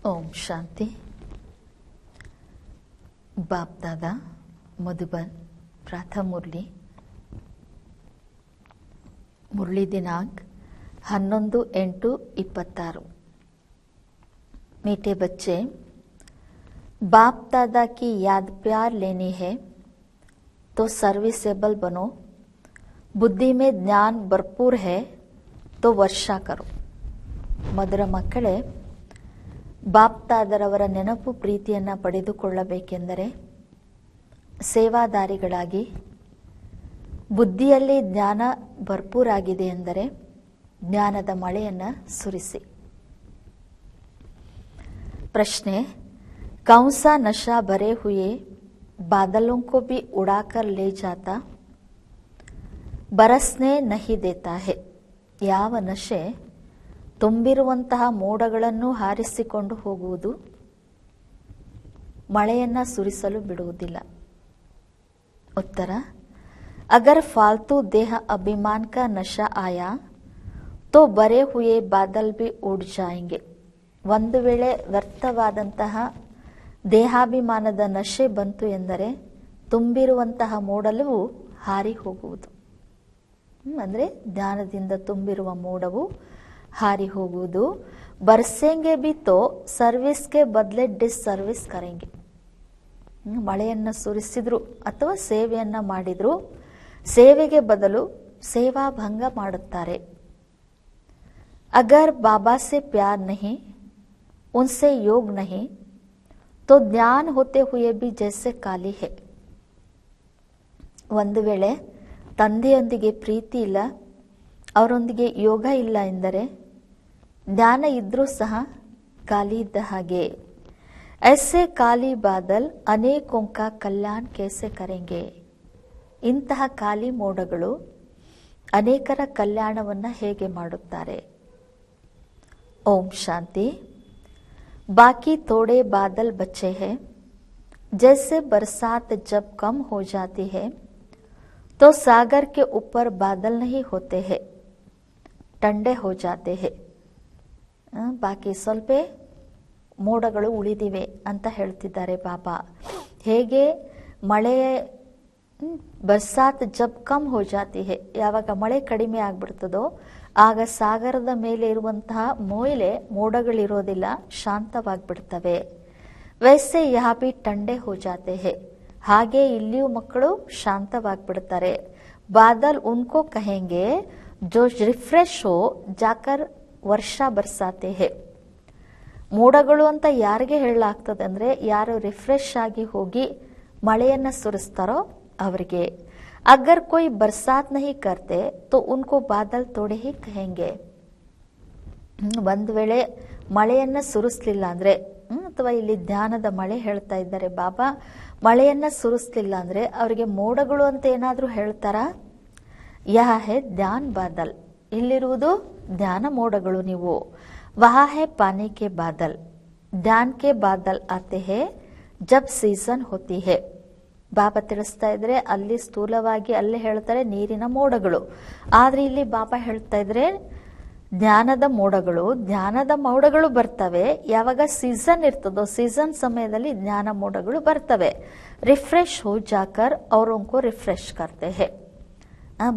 ओम शांति। बाप दादा मधुबन प्रथम मुरली दिनांक 11/8/26। मीठे बच्चे, बाप दादा की याद प्यार लेनी है तो सर्विसेबल बनो। बुद्धि में ज्ञान भरपूर है तो वर्षा करो। ಮಧುರ ಮಕ್ಕಳೇ, ಬಾಪ್ ತಾದರವರ ನೆನಪು ಪ್ರೀತಿಯನ್ನು ಪಡೆದುಕೊಳ್ಳಬೇಕೆಂದರೆ ಸೇವಾದಾರಿಗಳಾಗಿ, ಬುದ್ಧಿಯಲ್ಲಿ ಜ್ಞಾನ ಭರ್ಪೂರಾಗಿದೆ ಎಂದರೆ ಜ್ಞಾನದ ಮಳೆಯನ್ನು ಸುರಿಸಿ। ಪ್ರಶ್ನೆ, ಕೌನ್ಸಾ ನಶಾ ಭರೆ ಹುಯೇ ಬಾದಲೋं को भी उड़ाकर ले जाता, ಬರಸ್ನೆ ನಹಿ ದೇತಾ ಹೈ। ಯಾವ ನಶೆ ತುಂಬಿರುವಂತಹ ಮೋಡಗಳನ್ನು ಹಾರಿಸಿಕೊಂಡು ಹೋಗುವುದು, ಮಳೆಯನ್ನ ಸುರಿಸಲು ಬಿಡುವುದಿಲ್ಲ? ಉತ್ತರ, ಅಗರ್ ಫಾಲ್ತು ದೇಹ ಅಭಿಮಾನ ಕಾ ನಶಾ ಆಯಾ ತೋ ಬರೆ ಹುಯೇ ಬಾದಲ್ ಬಿ ಉಡ್ ಜಾಯೆಂಗೆ। ಒಂದು ವೇಳೆ ವ್ಯರ್ಥವಾದಂತಹ ದೇಹಾಭಿಮಾನದ ನಶೆ ಬಂತು ಎಂದರೆ ತುಂಬಿರುವಂತಹ ಮೋಡಲವು ಹಾರಿ ಹೋಗುವುದು। ಅಂದ್ರೆ ಜ್ಞಾನದಿಂದ ತುಂಬಿರುವ ಮೋಡವು ಹಾರಿ ಹೋಗುವುದು। ಬರ್ಸೆಂಗೆ ಬಿ ತೋ ಸರ್ವಿಸ್ಗೆ ಬದಲೆ ಡಿಸ್ ಸರ್ವಿಸ್ ಕರೆಂಗೆ। ಮಳೆಯನ್ನ ಸುರಿಸಿದ್ರು ಅಥವಾ ಸೇವೆಯನ್ನ ಮಾಡಿದ್ರು ಸೇವೆಗೆ ಬದಲು ಸೇವಾ ಭಂಗ ಮಾಡುತ್ತಾರೆ। ಅಗರ್ ಬಾಬಾ ಸೆ ಪ್ಯಾರ್ ನಹಿ, ಉನ್ಸೆ ಯೋಗ್ ನಹಿ ತೋ ಜ್ಞಾನ ಹೋತೆ ಹುಯೇ ಬಿ ಜೈಸೆ ಖಾಲಿ ಹೈ। ಒಂದು ವೇಳೆ ತಂದೆಯೊಂದಿಗೆ ಪ್ರೀತಿ ಇಲ್ಲ, ಅವರೊಂದಿಗೆ ಯೋಗ ಇಲ್ಲ ಎಂದರೆ ಜ್ಞಾನ ಇದ್ರೂ ಸಹ ಖಾಲಿ ಇದ್ದ ಹಾಗೆ। ಐಸೆ ಖಾಲಿ ಬಾದಲ್ ಅನೇಕೋं का ಕಲ್ಯಾಣ कैसे ಕರೆಂಗೆ। ಇಂತಹ ಖಾಲಿ ಮೋಡಗಳು ಅನೇಕರ ಕಲ್ಯಾಣವನ್ನ ಹೇಗೆ ಮಾಡುತ್ತಾರೆ? ಓಂ ಶಾಂತಿ। ಬಾಕಿ थोड़े बादल बचे हैं, जैसे बरसात जब कम हो जाती है तो सागर के ऊपर बादल नहीं होते हैं, ठंडे हो जाते हैं। ಬಾಕಿ ಸ್ವಲ್ಪ ಮೋಡಗಳು ಉಳಿದಿವೆ ಅಂತ ಹೇಳ್ತಿದ್ದಾರೆ ಬಾಬಾ। ಹೇಗೆ ಮಳೆ ಬರ್ಸಾತ್ ಜಬ್ ಕಮ್ ಹೋ ಜಾತಿ ಹೈ, ಯಾವಾಗ ಮಳೆ ಕಡಿಮೆ ಆಗ್ಬಿಡ್ತದೋ ಆಗ ಸಾಗರದ ಮೇಲೆ ಇರುವಂತಹ ಮೋಡಗಳಿರೋದಿಲ್ಲ, ಶಾಂತವಾಗ್ಬಿಡ್ತವೆ। ವೈಸೆ ಯಹಾ ಬಿ ठंडे हो जाते हैं, ಹಾಗೆ ಇಲ್ಲಿಯೂ ಮಕ್ಕಳು ಶಾಂತವಾಗ್ಬಿಡ್ತಾರೆ। ಬಾದಲ್ ಉನ್ಕೋ ಕಹೆಂಗೆ ಜೋ ರಿಫ್ರೆಶ್ ಹೋ ಜಾಕರ್ ವರ್ಷ ಬರ್ಸಾತೆ ಹೇ। ಮೋಡಗಳು ಅಂತ ಯಾರಿಗೆ ಹೇಳಲಾಗ್ತದೆ ಅಂದ್ರೆ ಯಾರು ರಿಫ್ರೆಶ್ ಆಗಿ ಹೋಗಿ ಮಳೆಯನ್ನ ಸುರಿಸ್ತಾರೋ ಅವರಿಗೆ। ಅಗರ್ ಕೋಯಿ ಬರ್ಸಾತ್ ನಹಿ ಕರ್ತೆ ತೋ ಉನ್ಕೋ ಬಾದಲ್ ತೋಡೆ ಹಿ ಕಹೆಂಗೆ। ಒಂದ್ ವೇಳೆ ಮಳೆಯನ್ನ ಸುರಿಸ್ಲಿಲ್ಲ ಅಂದ್ರೆ ಅಥವಾ ಇಲ್ಲಿ ಧ್ಯಾನದ ಮಳೆ ಹೇಳ್ತಾ ಇದ್ದಾರೆ ಬಾಬಾ, ಮಳೆಯನ್ನ ಸುರಿಸ್ಲಿಲ್ಲ ಅಂದ್ರೆ ಅವರಿಗೆ ಮೋಡಗಳು ಅಂತ ಏನಾದ್ರೂ ಹೇಳ್ತಾರ? ಯಹ ಹೇ ಧ್ಯಾನ್ ಬಾದಲ್, ಇಲ್ಲಿರುವುದು ಧ್ಯಾನ ಮೋಡಗಳು ನೀವು। ವಹಾ ಹೇ ಪಾನಿ ಕೆ ಬಾದಲ್, ಧ್ಯಾನ್ ಕೆ ಬಾದಲ್ ಆತೆ ಹೇ ಜಬ್ ಸೀಸನ್ ಹೋತಿ ಹೇ। ಬಾಬಾ ತಿಳಿಸ್ತಾ ಇದ್ರೆ ಅಲ್ಲಿ ಸ್ಥೂಲವಾಗಿ ಅಲ್ಲೇ ಹೇಳ್ತಾರೆ ನೀರಿನ ಮೋಡಗಳು, ಆದ್ರೆ ಇಲ್ಲಿ ಬಾಬಾ ಹೇಳ್ತಾ ಇದ್ರೆ ಧ್ಯಾನದ ಮೋಡಗಳು ಬರ್ತವೆ ಯಾವಾಗ ಸೀಸನ್ ಇರ್ತದೋ, ಸೀಸನ್ ಸಮಯದಲ್ಲಿ ಜ್ಞಾನ ಮೋಡಗಳು ಬರ್ತವೆ। ರಿಫ್ರೆಶ್ ಹೋ ಜಾಕರ್ ಅವರೋಂಕೋ ರಿಫ್ರೆಶ್ ಕರ್ತೆ ಹೇ।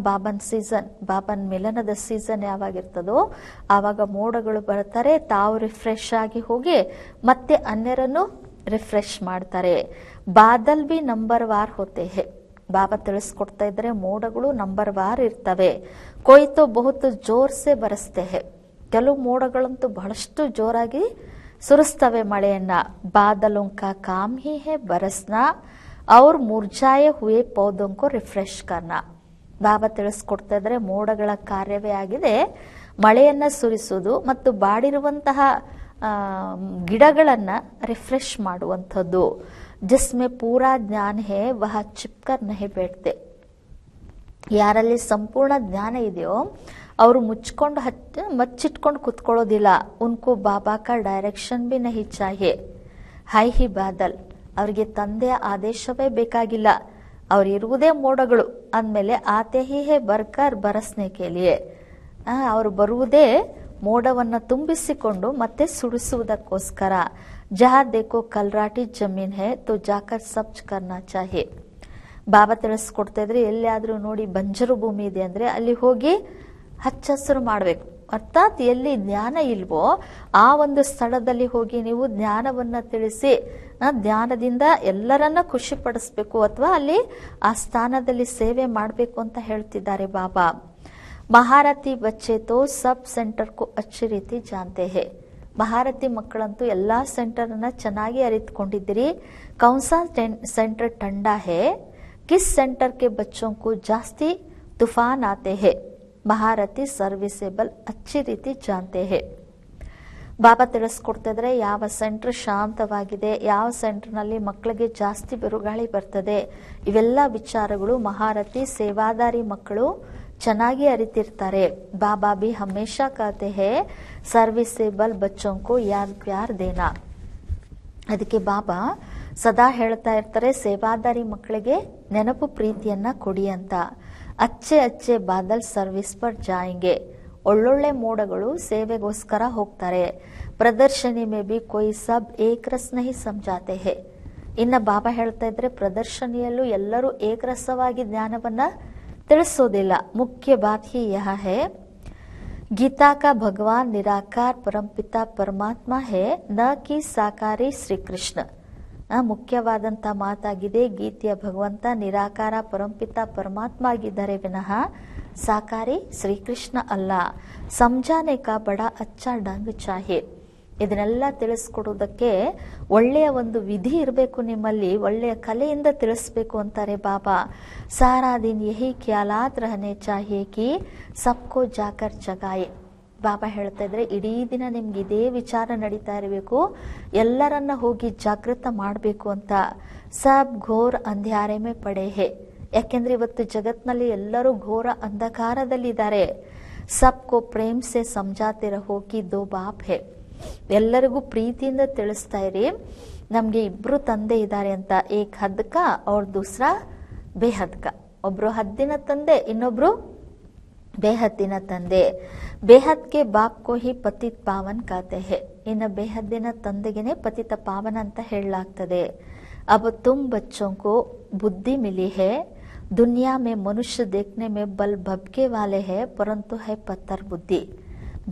ಬಾಬನ್ ಸೀಸನ್, ಬಾಬನ್ ಮಿಲನದ ಸೀಸನ್ ಯಾವಾಗಿರ್ತದೋ ಆವಾಗ ಮೋಡಗಳು ಬರ್ತಾರೆ, ತಾವು ರಿಫ್ರೆಶ್ ಆಗಿ ಹೋಗಿ ಮತ್ತೆ ಅನ್ಯರನ್ನು ರಿಫ್ರೆಶ್ ಮಾಡ್ತಾರೆ। ಬಾದಲ್ ಬಿ ನಂಬರ್ ವಾರ್ ಹೋತೆ ಹೇ, ಬಾಬಾ ತಿಳಿಸ್ಕೊಡ್ತಾ ಇದ್ರೆ ಮೋಡಗಳು ನಂಬರ್ ವಾರ್ ಇರ್ತವೆ। ಕೊಯ್ತೋ ಬಹುತ್ ಜೋರ್ ಸೆ ಬರಸ್ತೆ ಹೇ, ಕೆಲವು ಮೋಡಗಳಂತೂ ಬಹಳಷ್ಟು ಜೋರಾಗಿ ಸುರಿಸ್ತವೆ ಮಳೆಯನ್ನ। ಬಾದಲೋಂ ಕಾ ಕಾಮ್ ಹಿ ಹೇ ಬರಸ್ನಾ ಔರ್ ಮುರ್ಜಾಯೆ ಹುಯೇ ಪೌಧೋಂ ಕೋ ರಿಫ್ರೆಶ್ ಕರ್ನಾ। ಬಾಬಾ ತಿಳಿಸ್ಕೊಡ್ತಾ ಇದ್ರೆ ಮೋಡಗಳ ಕಾರ್ಯವೇ ಆಗಿದೆ ಮಳೆಯನ್ನ ಸುರಿಸುವುದು ಮತ್ತು ಬಾಡಿರುವಂತಹ ಗಿಡಗಳನ್ನ ರಿಫ್ರೆಶ್ ಮಾಡುವಂಥದ್ದು। ಜಿಸ್ಮೆ ಪೂರಾ ಜ್ಞಾನ ಹೇ ವಹ ಚಿಪ್ಕರ್ ನಹಿ ಬೇಡ್ತೆ, ಯಾರಲ್ಲಿ ಸಂಪೂರ್ಣ ಜ್ಞಾನ ಇದೆಯೋ ಅವರು ಮಚ್ಚಿಟ್ಕೊಂಡು ಕುತ್ಕೊಳ್ಳೋದಿಲ್ಲ। ಉನ್ಕೋ ಬಾಬಾ ಕಾ ಡೈರೆಕ್ಷನ್ ಬಿ ನಹಿ ಚಾಹಿಯೆ, ಹೈ ಹಿ ಬಾದಲ್, ಅವರಿಗೆ ತಂದೆಯ ಆದೇಶವೇ ಬೇಕಾಗಿಲ್ಲ, ಅವ್ರು ಇರುವುದೇ ಮೋಡಗಳು ಅಂದಮೇಲೆ ಆತೆ ಹಿ ಹೇ ಬರ್ಕರ್ ಬರಸ್ನೆ ಕೇಳಿಯೇ, ಅವರು ಬರುವುದೇ ಮೋಡವನ್ನು ತುಂಬಿಸಿಕೊಂಡು ಮತ್ತೆ ಸುಡಿಸುವುದಕ್ಕೋಸ್ಕರ. ಜಹಾ ದೇಖೋ ಕಲ್ರಾಟಿ ಜಮೀನ್ ಹೇ ತೋ ಜಾಕರ್ ಸಬ್ಜ್ ಕರ್ನಾ ಚಾಹೆ. ಬಾಬಾ ತಿಳಿಸ್ಕೊಡ್ತಾ ಇದ್ರೆ ಎಲ್ಲಿಯಾದ್ರೂ ನೋಡಿ ಬಂಜರು ಭೂಮಿ ಇದೆ ಅಂದ್ರೆ ಅಲ್ಲಿ ಹೋಗಿ ಹಚ್ಚ ಹಸಿರು ಮಾಡಬೇಕು. ಅರ್ಥಾತ್ ಎಲ್ಲಿ ಜ್ಞಾನ ಇಲ್ವೋ ಆ ಒಂದು ಸ್ಥಳದಲ್ಲಿ ಹೋಗಿ ನೀವು ಜ್ಞಾನವನ್ನ ತಿಳಿಸಿ ಜ್ಞಾನದಿಂದ ಎಲ್ಲರನ್ನ ಖುಷಿ ಪಡಿಸ್ಬೇಕು ಅಥವಾ ಅಲ್ಲಿ ಆ ಸ್ಥಾನದಲ್ಲಿ ಸೇವೆ ಮಾಡಬೇಕು ಅಂತ ಹೇಳ್ತಿದ್ದಾರೆ ಬಾಬಾ. ಮಹಾರಥಿ ಬಚ್ಚೆ ತೋ ಸಬ್ ಸೆಂಟರ್ ಕು ಅಚ್ಚಿ ರೀತಿ ಜಾನ್ತೆ ಹೇ. ಮಹಾರಥಿ ಮಕ್ಕಳಂತೂ ಎಲ್ಲಾ ಸೆಂಟರ್ ಅನ್ನ ಚೆನ್ನಾಗಿ ಅರಿತುಕೊಂಡಿದ್ದೀರಿ. ಕೌನ್ಸಾ ಸೆಂಟರ್ ठंडा है, किस सेंटर के बच्चों को ಜಾಸ್ತಿ तूफान आते हैं. ಮಹಾರಥಿ ಸರ್ವಿಸೇಬಲ್ ಅಚ್ಚಿ ರೀತಿ ಜಾನ್ತೆ ಹೇ. ಬಾಬಾ ತಿಳಿಸ್ಕೊಡ್ತಾ ಇದ್ರೆ ಯಾವ ಸೆಂಟರ್ ಶಾಂತವಾಗಿದೆ, ಯಾವ ಸೆಂಟರ್ ನಲ್ಲಿ ಮಕ್ಕಳಿಗೆ ಜಾಸ್ತಿ ಬಿರುಗಾಳಿ ಬರ್ತದೆ, ಇವೆಲ್ಲ ವಿಚಾರಗಳು ಮಹಾರಥಿ ಸೇವಾದಾರಿ ಮಕ್ಕಳು ಚೆನ್ನಾಗಿ ಅರಿತಿರ್ತಾರೆ. ಬಾಬಾ ಬಿ ಹಮೇಶಾ कहते हैं ಸರ್ವಿಸೇಬಲ್ ಬಚ್ಚೋं को याद प्यार देना. ಅದಕ್ಕೆ ಬಾಬಾ ಸದಾ ಹೇಳ್ತಾ ಇರ್ತಾರೆ ಸೇವಾದಾರಿ ಮಕ್ಕಳಿಗೆ ನೆನಪು ಪ್ರೀತಿಯನ್ನ ಕೊಡಿ ಅಂತ. ಅಚ್ಚೆ ಅಚ್ಚೆ ಬಾದಲ್ ಸರ್ವಿಸ್ ಪರ್ ಜಾಯಂಗೆ. ಒಳ್ಳೊಳ್ಳೆ ಮೋಡಗಳು ಸೇವೆಗೋಸ್ಕರ ಹೋಗ್ತಾರೆ. ಪ್ರದರ್ಶನಿ ಮೇ ಬಿ ಕೊಯ್ ಸಬ್ ಏಕರಸ್ ನಹಿ ಸಮಜಾತೆ ಹೇ. ಇನ್ನ ಬಾಬಾ ಹೇಳ್ತಾ ಇದ್ರೆ ಪ್ರದರ್ಶನಿಯಲ್ಲೂ ಎಲ್ಲರೂ ಏಕರಸವಾಗಿ ಜ್ಞಾನವನ್ನ ತಿಳಿಸೋದಿಲ್ಲ. ಮುಖ್ಯ ಬಾತ್ ಹಿ ಯಹ ಹೇ ಗೀತಾ ಕಾ ಭಗವಾನ್ ನಿರಾಕಾರ ಪರಂಪಿತಾ ಪರಮಾತ್ಮ ಹೇ ನ ಕಿ ಸಾಕಾರಿ ಶ್ರೀಕೃಷ್ಣ. ಮುಖ್ಯವಾದಂತ ಮಾತಾಗಿದೆ. ಗೀತೆಯ ಭಗವಂತ ನಿರಾಕಾರ ಪರಂಪಿತ ಪರಮಾತ್ಮ ಆಗಿದ್ದಾರೆ ವಿನಃ ಸಾಕಾರಿ ಶ್ರೀಕೃಷ್ಣ ಅಲ್ಲ. ಸಮಜಾನೆ ಕಾ ಬಡ ಅಚ್ಚಾ ಡಂಗ್ ಚಾಹೆ. ಇದನ್ನೆಲ್ಲ ತಿಳಿಸ್ಕೊಡೋದಕ್ಕೆ ಒಳ್ಳೆಯ ಒಂದು ವಿಧಿ ಇರಬೇಕು ನಿಮ್ಮಲ್ಲಿ, ಒಳ್ಳೆಯ ಕಲೆಯಿಂದ ತಿಳಿಸ್ಬೇಕು ಅಂತಾರೆ ಬಾಬಾ. ಸಾರಾ ದಿನ್ ಯಹಿ ಖ್ಯಾಲಾತ್ ರಹನೆ ಚಾಹಿಯೆ ಕಿ ಸಬ್ಕೋ ಜಾಕರ್ ಜಗಾಯೆ. ಬಾಬಾ ಹೇಳ್ತಾ ಇದ್ರೆ ಇಡೀ ದಿನ ನಿಮ್ಗೆ ಇದೇ ವಿಚಾರ ನಡೀತಾ ಇರಬೇಕು, ಎಲ್ಲರನ್ನ ಹೋಗಿ ಜಾಗೃತ ಮಾಡಬೇಕು ಅಂತ. ಸಬ್ ಘೋರ್ ಅಂಧ್ಯಾರೆ ಮೇ ಪಡೆ ಹೇ. ಯಾಕೆಂದ್ರೆ ಇವತ್ತು ಜಗತ್ನಲ್ಲಿ ಎಲ್ಲರೂ ಘೋರ ಅಂಧಕಾರದಲ್ಲಿದ್ದಾರೆ. ಸಬ್ಕೋ ಪ್ರೇಮ್ ಸೆ ಸಮಜಾತೆ ರಹೋ ಕಿ ದೋ ಬಾಪ್ ಹೇ. ಎಲ್ಲರಿಗೂ ಪ್ರೀತಿಯಿಂದ ತಿಳಿಸ್ತಾ ಇರಿ ನಮ್ಗೆ ಇಬ್ರು ತಂದೆ ಇದ್ದಾರೆ ಅಂತ. ಏಕ್ ಹದ್ಕ ಅವ್ರ ದೂಸರಾ ಬೇಹದ್ಕ. ಒಬ್ರು ಹದ್ದಿನ ತಂದೆ, ಇನ್ನೊಬ್ರು ಬೇಹದ್ದಿನ ತಂದೆ. ಬೇಹದ್ ಕೆ ಬಾಪ್ ಕೋ ಹಿ ಪತಿತ್ ಪಾವನ್ ಕಾತೆ ಹೇ. ಇನ್ನು ಬೇಹದ್ದಿನ ತಂದೆಗೆನೆ ಪತಿತ ಪಾವನ ಅಂತ ಹೇಳಲಾಗ್ತದೆ. अब तुम बच्चों को बुद्धि मिली है. दुनिया में मनुष्य देखने में बल भबके वाले है परंतु है पत्थर बुद्धि.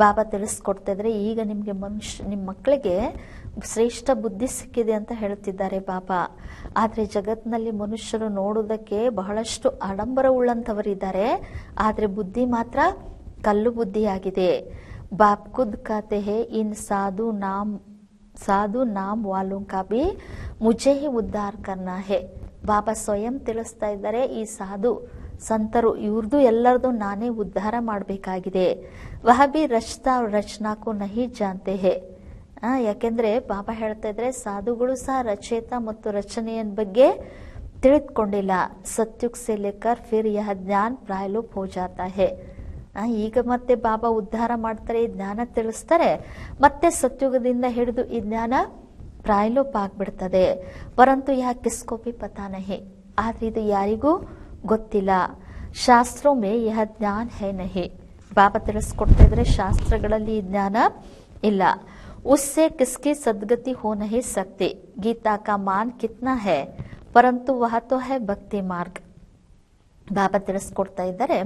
ಬಾಬಾ ತಿಳಿಸ್ಕೊಡ್ತಾ ಇದ್ರೆ ಈಗ ನಿಮ್ಗೆ ನಿಮ್ಮ ಮಕ್ಕಳಿಗೆ ಶ್ರೇಷ್ಠ ಬುದ್ಧಿ ಸಿಕ್ಕಿದೆ ಅಂತ ಹೇಳ್ತಿದ್ದಾರೆ ಬಾಬಾ. ಆದ್ರೆ ಜಗತ್ನಲ್ಲಿ ಮನುಷ್ಯರು ನೋಡುವುದಕ್ಕೆ ಬಹಳಷ್ಟು ಆಡಂಬರ ಉಳ್ಳಂತವರಿದ್ದಾರೆ, ಆದ್ರೆ ಬುದ್ಧಿ ಮಾತ್ರ ಕಲ್ಲು ಬುದ್ಧಿಯಾಗಿದೆ. ಬಾಪ್ ಖುದ್ कहते हैं इन ಸಾಧು ನಾಮ್ ವಾಲೋಂ ಕಾ ಭಿ ಮುझे ही ಉದ್ಧಾರ करना है. ಬಾಬಾ ಸ್ವಯಂ ತಿಳಿಸ್ತಾ ಇದ್ದಾರೆ ಈ ಸಾಧು ಸಂತರು ಇವ್ರದ್ದು ಎಲ್ಲರದು ನಾನೇ ಉದ್ಧಾರ ಮಾಡಬೇಕಾಗಿದೆ. ವಹ ಬಿ ರಚತಾ ರಚನಾಕು ನಹಿ ಜಾನ್ತೆ ಹೇ. ಯಾಕೆಂದ್ರೆ ಬಾಬಾ ಹೇಳ್ತಾ ಇದ್ರೆ ಸಾಧುಗಳು ಸಹ ರಚಯಿತ ಮತ್ತು ರಚನೆಯ ಬಗ್ಗೆ ತಿಳಿದುಕೊಂಡಿಲ್ಲ. ಸತ್ಯುಗ್ ಸೆ ಲೇಕರ್ ಫಿರ್ ಯಹ ಜ್ಞಾನ ಪ್ರಾಯಲೋಪ್ ಹೋ ಜಾತಾ ಹೇ. ಈಗ ಮತ್ತೆ ಬಾಬಾ ಉದ್ಧಾರ ಮಾಡ್ತಾರೆ, ಈ ಜ್ಞಾನ ತಿಳಿಸ್ತಾರೆ, ಮತ್ತೆ ಸತ್ಯುಗದಿಂದ ಹಿಡಿದು ಈ ಜ್ಞಾನ ಪ್ರಾಯಲೋಪ ಆಗ್ಬಿಡ್ತದೆ. ಪರಂತು ಯಹ ಕಿಸ್ಕೋ ಭಿ ಪತಾ ನಹಿ. ಆದ್ರೆ ಇದು ಯಾರಿಗೂ ಗೊತ್ತಿಲ್ಲ. ಶಾಸ್ತ್ರೋ ಮೇ ಯಹ ಜ್ಞಾನ ಹೇ ನಹಿ. ಬಾಬಾ ತಿಳಿಸ್ಕೊಡ್ತಾ ಇದ್ರೆ ಶಾಸ್ತ್ರಗಳಲ್ಲಿ ಈ ಜ್ಞಾನ ಇಲ್ಲ. ಉಸ್ಸೆ ಕಿಸ್ಕಿ ಸದ್ಗತಿ ಹೋ ನಹಿ ಸಕ್ತಿ. ಗೀತಾ ಕಾ ಮಾನ್ ಕಿತ್ನಾ ಹೇ ಪರಂತು ವಹ ತೋ ಹೇ ಭಕ್ತಿ ಮಾರ್ಗ. ಬಾಬಾ ತಿಳಿಸ್ಕೊಡ್ತಾ ಇದ್ದಾರೆ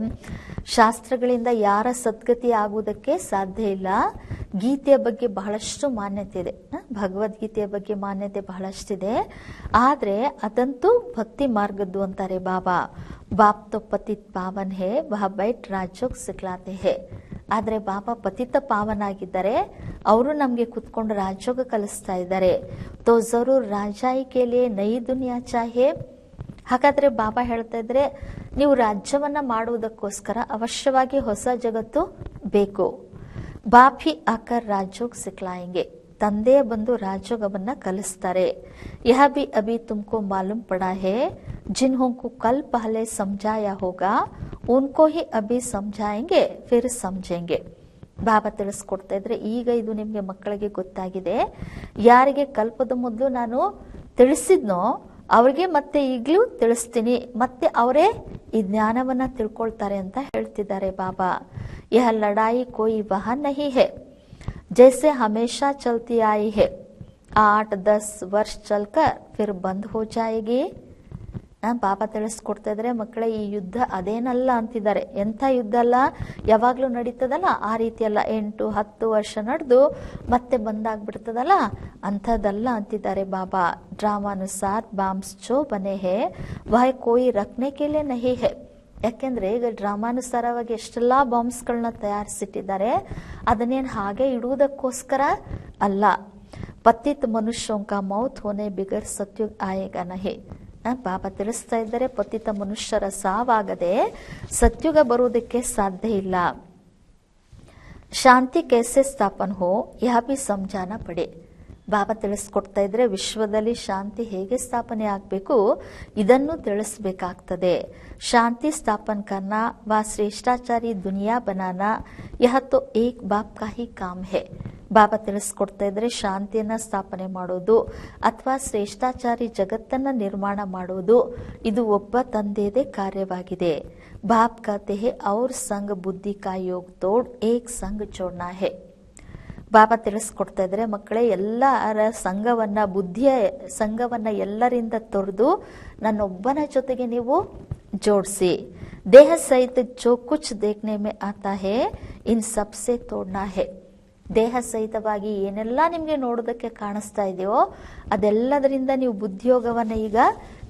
ಶಾಸ್ತ್ರಗಳಿಂದ ಯಾರ ಸದ್ಗತಿ ಆಗುವುದಕ್ಕೆ ಸಾಧ್ಯ ಇಲ್ಲ. ಗೀತೆಯ ಬಗ್ಗೆ ಬಹಳಷ್ಟು ಮಾನ್ಯತೆ ಇದೆ, ಭಗವದ್ಗೀತೆಯ ಬಗ್ಗೆ ಮಾನ್ಯತೆ ಬಹಳಷ್ಟಿದೆ, ಆದ್ರೆ ಅದಂತೂ ಭಕ್ತಿ ಮಾರ್ಗದ್ದು ಅಂತಾರೆ ಬಾಬಾ. ಬಾಪ್ ತೋ ಪತಿತ್ ಪಾವನ್ ಹೇ ವಹ ಬೈಟ್ ರಾಜೋಗ್ ಸಿಕ್ಲಾತೆ ಹೇ. ಆದ್ರೆ ಬಾಬಾ ಪತಿತ ಪಾವನ ಆಗಿದ್ದಾರೆ, ಅವರು ನಮ್ಗೆ ಕುತ್ಕೊಂಡು ರಾಜೋಗ ಕಲಿಸ್ತಾ ಇದ್ದಾರೆ. ತೋ ಜರೂರ್ ರಾಜಾಯಿ ಕೇಲಿಯೇ ನೈ ದುನಿಯಾ ಚಾಹೆ. ಹಾಗಾದ್ರೆ ಬಾಬಾ ಹೇಳ್ತಾ ಇದ್ರೆ ನೀವು ರಾಜ್ಯವನ್ನ ಮಾಡುವುದಕ್ಕೋಸ್ಕರ ಅವಶ್ಯವಾಗಿ ಹೊಸ ಜಗತ್ತು ಬೇಕು. ಬಾಪ್ ಹಿ ಆಕರ್ ರಾಜೋಗ್ ಸಿಕ್ಲಾಯಂಗೆ. ತಂದೆ ಬಂದು ರಾಜೋಗವನ್ನ ಕಲಿಸ್ತಾರೆ. ಯಹ ಬಿ ಅಭಿ ತುಮಕೋ ಮಾಲೂಮ್ ಪಡಾ ಹೇ ಜಿನ್ಹೋಂಕು ಕಲ್ ಪಹಲೆ ಸಮಜಾಯಾ ಹೋಗಾ ಉನ್ಕೋ ಹಿ ಅಭಿ ಸಮಜಾಯಂಗೆ ಫಿರ್ ಸಮಜೆಂಗೆ. ಬಾಬಾ ತಿಳಿಸ್ಕೊಡ್ತಾ ಇದ್ರೆ ಈಗ ಇದು ನಿಮ್ಗೆ ಮಕ್ಕಳಿಗೆ ಗೊತ್ತಾಗಿದೆ. ಯಾರಿಗೆ ಕಲ್ಪದ ಮೊದಲು ನಾನು ತಿಳಿಸಿದ್ನೋ ಅವ್ರಿಗೆ ಮತ್ತೆ ಈಗ್ಲೂ ತಿಳಿಸ್ತೀನಿ, ಮತ್ತೆ ಅವರೇ ಈ ಜ್ಞಾನವನ್ನ ತಿಳ್ಕೊಳ್ತಾರೆ ಅಂತ ಹೇಳ್ತಿದ್ದಾರೆ ಬಾಬಾ. यह लड़ाई कोई वहां नहीं है जैसे हमेशा चलती आई है 8-10 ವರ್ಷ चलकर फिर बंद हो जाएगी. ಪಾಪ ತಿಳಿಸ್ಕೊಡ್ತಾ ಇದ್ರೆ ಮಕ್ಕಳೇ, ಈ ಯುದ್ಧ ಅದೇನಲ್ಲ ಅಂತಿದ್ದಾರೆ. ಎಂಥ ಯುದ್ಧ ಅಲ್ಲ, ಯಾವಾಗ್ಲೂ ನಡೀತದಲ್ಲ ಆ ರೀತಿ ಅಲ್ಲ. 8-10 ವರ್ಷ ನಡೆದು ಮತ್ತೆ ಬಂದಾಗ್ಬಿಡ್ತದಲ್ಲ, ಅಂಥದ್ದಲ್ಲ ಅಂತಿದ್ದಾರೆ ಬಾಬಾ. ಡ್ರಾಮಾನುಸಾರ ಬಾಂಬ್ಸ್ ಜೋ ಬನೆ ಹೇ ವಹ ಕೋಯಿ ರಖ್ನೆ ಕೆ ಲಿಯೆ ನಹಿ ಹೇ. ಯಾಕೆಂದ್ರೆ ಈಗ ಡ್ರಾಮಾನುಸಾರವಾಗಿ ಎಷ್ಟೆಲ್ಲಾ ಬಾಂಬ್ಸ್ಗಳನ್ನ ತಯಾರಿಸಿಟ್ಟಿದ್ದಾರೆ, ಅದನ್ನೇನು ಹಾಗೆ ಇಡುವುದಕ್ಕೋಸ್ಕರ ಅಲ್ಲ. ಪತಿತ್ ಮನುಷ್ಯೋಂ ಕಾ ಮೌತ್ ಹೋನೆ ಬಿಗರ್ ಸತ್ಯುಗ್ ಆಯೇಗಾ ನಹಿ. ಪಾಪ ತಿಳಿಸ್ತಾ ಇದ್ದಾರೆ, ಪತಿತ ಮನುಷ್ಯರ ಸಾವಾಗದೆ ಸತ್ಯುಗ ಬರುವುದಕ್ಕೆ ಸಾಧ್ಯ ಇಲ್ಲ. ಶಾಂತಿ ಕೈಸೆ ಸ್ಥಾಪನ್ ಹೋ ಯಹ ಭಿ ಸಮಜಾನ ಪಡೆ. ಬಾಬಾ ತಿಳಿಸ್ಕೊಡ್ತಾ ಇದ್ರೆ ವಿಶ್ವದಲ್ಲಿ ಶಾಂತಿ ಹೇಗೆ ಸ್ಥಾಪನೆ ಆಗಬೇಕು ಇದನ್ನು ತಿಳಿಸಬೇಕಾಗ್ತದೆ. ಶಾಂತಿ ಸ್ಥಾಪನ್ ಕರ್ನಾ ವಾ ಶ್ರೇಷ್ಠಾಚಾರಿ ದುನಿಯಾ ಬನಾನಾ ಯಹ ತೋ ಏಕ್ ಬಾಪ್ ಕಾ ಹಿ ಕಾಮ್ ಹೇ. ಬಾಬಾ ತಿಳಿಸ್ಕೊಡ್ತಾ ಇದ್ರೆ ಶಾಂತಿಯನ್ನ ಸ್ಥಾಪನೆ ಮಾಡೋದು ಅಥವಾ ಶ್ರೇಷ್ಠಾಚಾರಿ ಜಗತ್ತನ್ನ ನಿರ್ಮಾಣ ಮಾಡುವುದು ಇದು ಒಬ್ಬ ತಂದೆಯದೇ ಕಾರ್ಯವಾಗಿದೆ. ಬಾಪ್ ಕಹತೆ ಹೇ ಔರ್ ಸಂಗ್ ಬುದ್ಧಿ ಕಾ ಯೋಗ್ ತೋಡ್ ಏಕ್ ಸಂಗ್ ಜೋಡ್ನಾ ಹೇ. ಬಾಬಾ ತಿಳಿಸ್ಕೊಡ್ತಾ ಇದ್ರೆ ಮಕ್ಕಳೇ, ಎಲ್ಲರ ಸಂಘವನ್ನ, ಬುದ್ಧಿಯ ಸಂಘವನ್ನ ಎಲ್ಲರಿಂದ ತೊರೆದು ನನ್ನೊಬ್ಬನ ಜೊತೆಗೆ ನೀವು ಜೋಡಿಸಿ. ದೇಹ ಸಹಿತ ಜೋ ಕುಚ್ ದೇಖ್ನೆ ಮೇ ಆತಾ ಹೇ ಇನ್ ಸಬ್ಸೆ ತೋಡ್ನಾ ಹೇ. ದೇಹ ಸಹಿತವಾಗಿ ಏನೆಲ್ಲ ನಿಮ್ಗೆ ನೋಡೋದಕ್ಕೆ ಕಾಣಿಸ್ತಾ ಇದೆಯೋ ಅದೆಲ್ಲದರಿಂದ ನೀವು ಬುದ್ಧಿಯೋಗವನ್ನ ಈಗ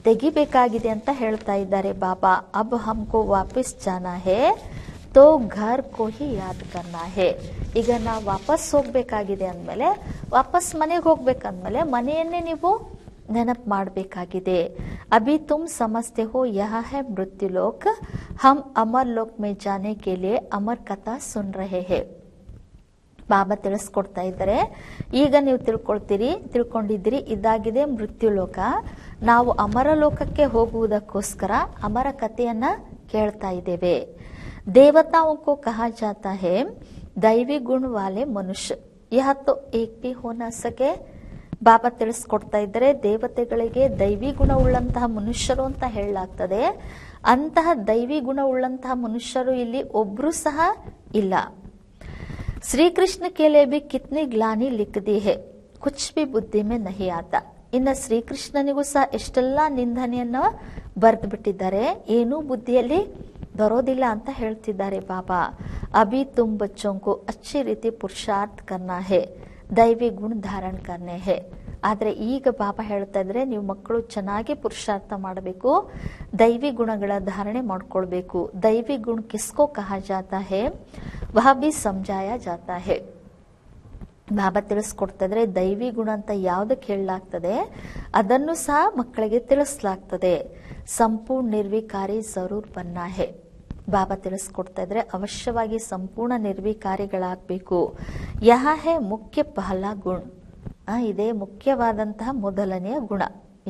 ತೆಗಿಬೇಕಾಗಿದೆ ಅಂತ ಹೇಳ್ತಾ ಇದ್ದಾರೆ ಬಾಬಾ. ಅಬ್ ಹಮ್ಕೋ ವಾಪಸ್ ಜಾನಾ ಹೇ ತೋ ಘರ್ ಕೋ ಹಿ ಯಾದ್ ಕರ್ನಾ ಹೇ. ಈಗ ನಾವು ವಾಪಸ್ ಹೋಗ್ಬೇಕಾಗಿದೆ ಅಂದ್ಮೇಲೆ, ವಾಪಸ್ ಮನೆಗೆ ಹೋಗ್ಬೇಕಂದ್ಮೇಲೆ ಮನೆಯನ್ನೇ ನೀವು ನೆನಪು ಮಾಡಬೇಕಾಗಿದೆ. ಅಭಿ ತುಮ್ ಸಮಜ್ತೆ ಹೋ ಯಹ ಹೈ ಮೃತ್ಯು ಲೋಕ್, ಹಮ್ ಅಮರ್ ಲೋಕ್ ಮೇ ಜಾನೆ ಕೆ ಲಿಯೆ ಅಮರ್ ಕಥಾ ಸುನ್ ರಹೆ ಹೇ. ಬಾಬಾ ತಿಳಿಸ್ಕೊಡ್ತಾ ಇದ್ದಾರೆ, ಈಗ ನೀವು ತಿಳ್ಕೊಂಡಿದ್ದೀರಿ ಇದಾಗಿದೆ ಮೃತ್ಯು ಲೋಕ. ನಾವು ಅಮರ ಲೋಕಕ್ಕೆ ಹೋಗುವುದಕ್ಕೋಸ್ಕರ ಅಮರ ಕಥೆಯನ್ನ ಕೇಳ್ತಾ ಇದ್ದೇವೆ. ದೇವತಾओं को कहा जाता है दैवी गुण वाले मनुष्य, यह तो एक भी हो न सके. ಬಾಬಾ ತಿಳಿಸ್ಕೊಡ್ತಾ ಇದ್ದಾರೆ, ದೇವತೆಗಳಿಗೆ ದೈವಿ ಗುಣ ಉಳ್ಳಂತಹ ಮನುಷ್ಯರು ಅಂತ ಹೇಳಲಾಗ್ತದೆ. ಅಂತಹ ದೈವಿ ಗುಣ ಉಳ್ಳಂತಹ ಮನುಷ್ಯರು ಇಲ್ಲಿ ಒಬ್ರು ಸಹ ಇಲ್ಲ. श्री कृष्ण के लिए भी कितनी ग्लानी लिख दी है, कुछ भी बुद्धि में नहीं आता. ಇನ್ನ ಶ್ರೀಕೃಷ್ಣನಿಗೂ ಸಹ ಎಷ್ಟೆಲ್ಲ ನಿಂದನೆಯನ್ನ ಬರೆದು ಬಿಟ್ಟಿದ್ದಾರೆ, ಏನೂ ಬುದ್ಧಿಯಲ್ಲಿ ಬರೋದಿಲ್ಲ ಅಂತ ಹೇಳ್ತಿದ್ದಾರೆ ಬಾಬಾ. ಅಭಿ ತುಮ್ ಬಚ್ಚೋಂ ಕೋ ಅಚ್ಚಿ ರೀತಿ ಪುರುಷಾರ್ಥ ಕರ್ನಾ ಹೇ, ದೈವಿ ಗುಣ ಧಾರಣ ಕರ್ನೆ ಹೇ. ಆದ್ರೆ ಈಗ ಬಾಬಾ ಹೇಳ್ತಾ ಇದ್ರೆ ನೀವು ಮಕ್ಕಳು ಚೆನ್ನಾಗಿ ಪುರುಷಾರ್ಥ ಮಾಡಬೇಕು, ದೈವಿ ಗುಣಗಳ ಧಾರಣೆ ಮಾಡ್ಕೊಳ್ಬೇಕು. ದೈವಿ ಗುಣ ಕಿಸ್ಕೋ ಕಹಾ ಜಾತಾ ಹೇ ವಹ ಭಿ ಸಮಜಾಯಾ ಜಾತಾ ಹೇ. ಬಾಬಾ ತಿಳಿಸ್ಕೊಡ್ತಾ ಇದ್ರೆ ದೈವಿ ಗುಣ ಅಂತ ಯಾವ್ದಕ್ಕೆ ಹೇಳಲಾಗ್ತದೆ ಅದನ್ನು ಸಹ ಮಕ್ಕಳಿಗೆ ತಿಳಿಸಲಾಗ್ತದೆ. ಸಂಪೂರ್ಣ ನಿರ್ವಿಕಾರಿ ಜರೂರ್ ಬನ್ನಾ ಹೇ. ಬಾಬಾ ತಿಳಿಸ್ಕೊಡ್ತಾ ಇದ್ರೆ ಅವಶ್ಯವಾಗಿ ಸಂಪೂರ್ಣ ನಿರ್ವಿಕಾರಿಗಳಾಗಬೇಕು. ಯಹ ಹೇ ಮುಖ್ಯ ಪಹಲಾ ಗುಣ. ಇದೇ ಮುಖ್ಯವಾದಂತಹ ಮೊದಲನೆಯ ಗುಣ.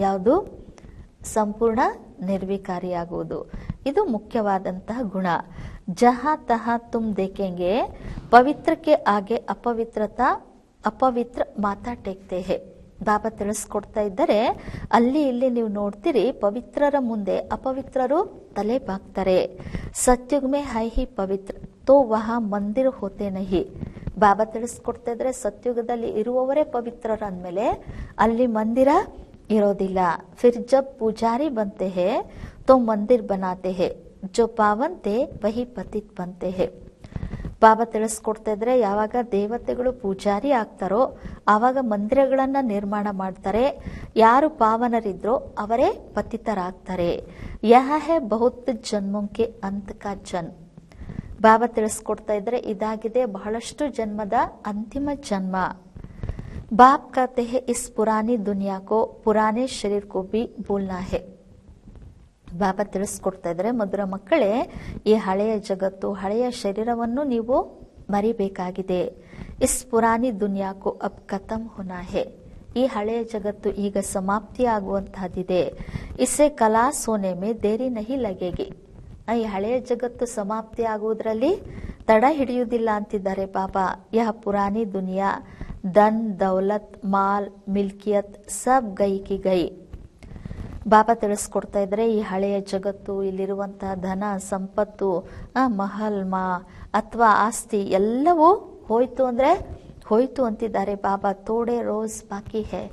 ಯಾವುದು? ಸಂಪೂರ್ಣ ನಿರ್ವಿಕಾರಿಯಾಗುವುದು. ಇದು ಮುಖ್ಯವಾದಂತಹ ಗುಣ. ಜಹಾ ತಹಾ ತುಮ್ ದೇಖೆಂಗೆ ಪವಿತ್ರ ಕೆ ಆಗೆ ಅಪವಿತ್ರ ಮಾತಾ ಟೇಕ್ತೆ ಹೇ. ಬಾಬಾ ತಿಳಿಸ್ಕೊಡ್ತಾ ಇದ್ದಾರೆ, ಅಲ್ಲಿ ಇಲ್ಲಿ ನೀವು ನೋಡ್ತೀರಿ ಪವಿತ್ರರ ಮುಂದೆ ಅಪವಿತ್ರರು ತಲೆ ಬಾಗ್ತಾರೆ. ಸತ್ಯುಗ್ ಮೇ ಹೈ ಹಿ ಪವಿತ್ರ ತೋ ವಹಾ ಮಂದಿರ ಹೋತೆ ನಹಿ. ಬಾಬಾ ತಿಳಿಸ್ಕೊಡ್ತಾ ಇದ್ರೆ ಸತ್ಯುಗದಲ್ಲಿ ಇರುವವರೇ ಪವಿತ್ರರು ಅಂದ್ಮೇಲೆ ಅಲ್ಲಿ ಮಂದಿರ ಇರೋದಿಲ್ಲ. ಫಿರ್ ಜಬ್ ಪೂಜಾರಿ ಬಂತೆ ಹೇ ತೋ ಮಂದಿರ್ ಬನಾತೆ ಹೇ, ಜೋ ಪಾವಂತೆ ವಹಿ ಪತಿತ್ ಬಂತೆ ಹೇ. ಬಾಬಾ ತಿಳಿಸ್ಕೊಡ್ತಾ ಇದ್ರೆ ಯಾವಾಗ ದೇವತೆಗಳು ಪೂಜಾರಿ ಆಗ್ತಾರೋ ಆವಾಗ ಮಂದಿರಗಳನ್ನ ನಿರ್ಮಾಣ ಮಾಡ್ತಾರೆ. ಯಾರು ಪಾವನರಿದ್ರೋ ಅವರೇ ಪತಿತರಾಗ್ತಾರೆ. ಯಹ ಹೇ ಬಹುತ್ ಜನ್ಮೋಂಕೆ ಅಂತ್ ಕಾ ಜನ್ಮ. ಬಾಬಾ ತಿಳಿಸ್ಕೊಡ್ತಾ ಇದ್ರೆ ಇದಾಗಿದೆ ಬಹಳಷ್ಟು ಜನ್ಮದ ಅಂತಿಮ ಜನ್ಮ. ಬಾಪ್ ಕಹತೆ ಹೇ ಇಸ್ ಪುರಾನಿ ದುನಿಯಾ ಕೋ ಪುರಾನೆ ಶರೀರ್ ಕೋ ಭಿ ಭೂಲ್ನಾ ಹೇ. ಬಾಬಾ ತಿಳಿಸ್ಕೊಡ್ತಾ ಇದ್ರೆ ಮಧುರ ಮಕ್ಕಳೇ, ಈ ಹಳೆಯ ಜಗತ್ತು, ಹಳೆಯ ಶರೀರವನ್ನು ನೀವು ಮರಿಬೇಕಾಗಿದೆ. ಇಸ್ ಪುರಾನಿ ದುನಿಯಾಕು ಅಬ್ ಖತಮ್ ಹೋನಾ ಹೇ. ಈ ಹಳೆಯ ಜಗತ್ತು ಈಗ ಸಮಾಪ್ತಿ ಆಗುವಂತಹದ್ದಿದೆ. ಇಸೆ ಕಲಾಸ್ ಹೋನೆ ಮೇ ದೇರಿ ನಹಿ ಲಗೇಗಿ. ಈ ಹಳೆಯ ಜಗತ್ತು ಸಮಾಪ್ತಿ ಆಗುವುದರಲ್ಲಿ ತಡ ಹಿಡಿಯುವುದಿಲ್ಲ ಅಂತಿದ್ದಾರೆ ಬಾಬಾ. ಯಹ ಪುರಾನಿ ದುನಿಯಾ ದನ್ ದೌಲತ್ ಮಾಲ್ ಮಿಲ್ಕಿಯತ್ ಸಬ್ ಗೈ ಕಿ ಗೈ. ಬಾಬಾ ತಿಳಿಸ್ಕೊಡ್ತಾ ಇದ್ರೆ ಈ ಹಳೆಯ ಜಗತ್ತು, ಇಲ್ಲಿರುವಂತಹ ಧನ ಸಂಪತ್ತು, ಮಹಲ್ಮಾ ಅಥವಾ ಆಸ್ತಿ ಎಲ್ಲವೂ ಹೋಯ್ತು ಅಂದ್ರೆ ಹೋಯ್ತು ಅಂತಿದ್ದಾರೆ ಬಾಬಾ. ತೋಡೆ ರೋಜ್ ಬಾಕಿ ಹೇ,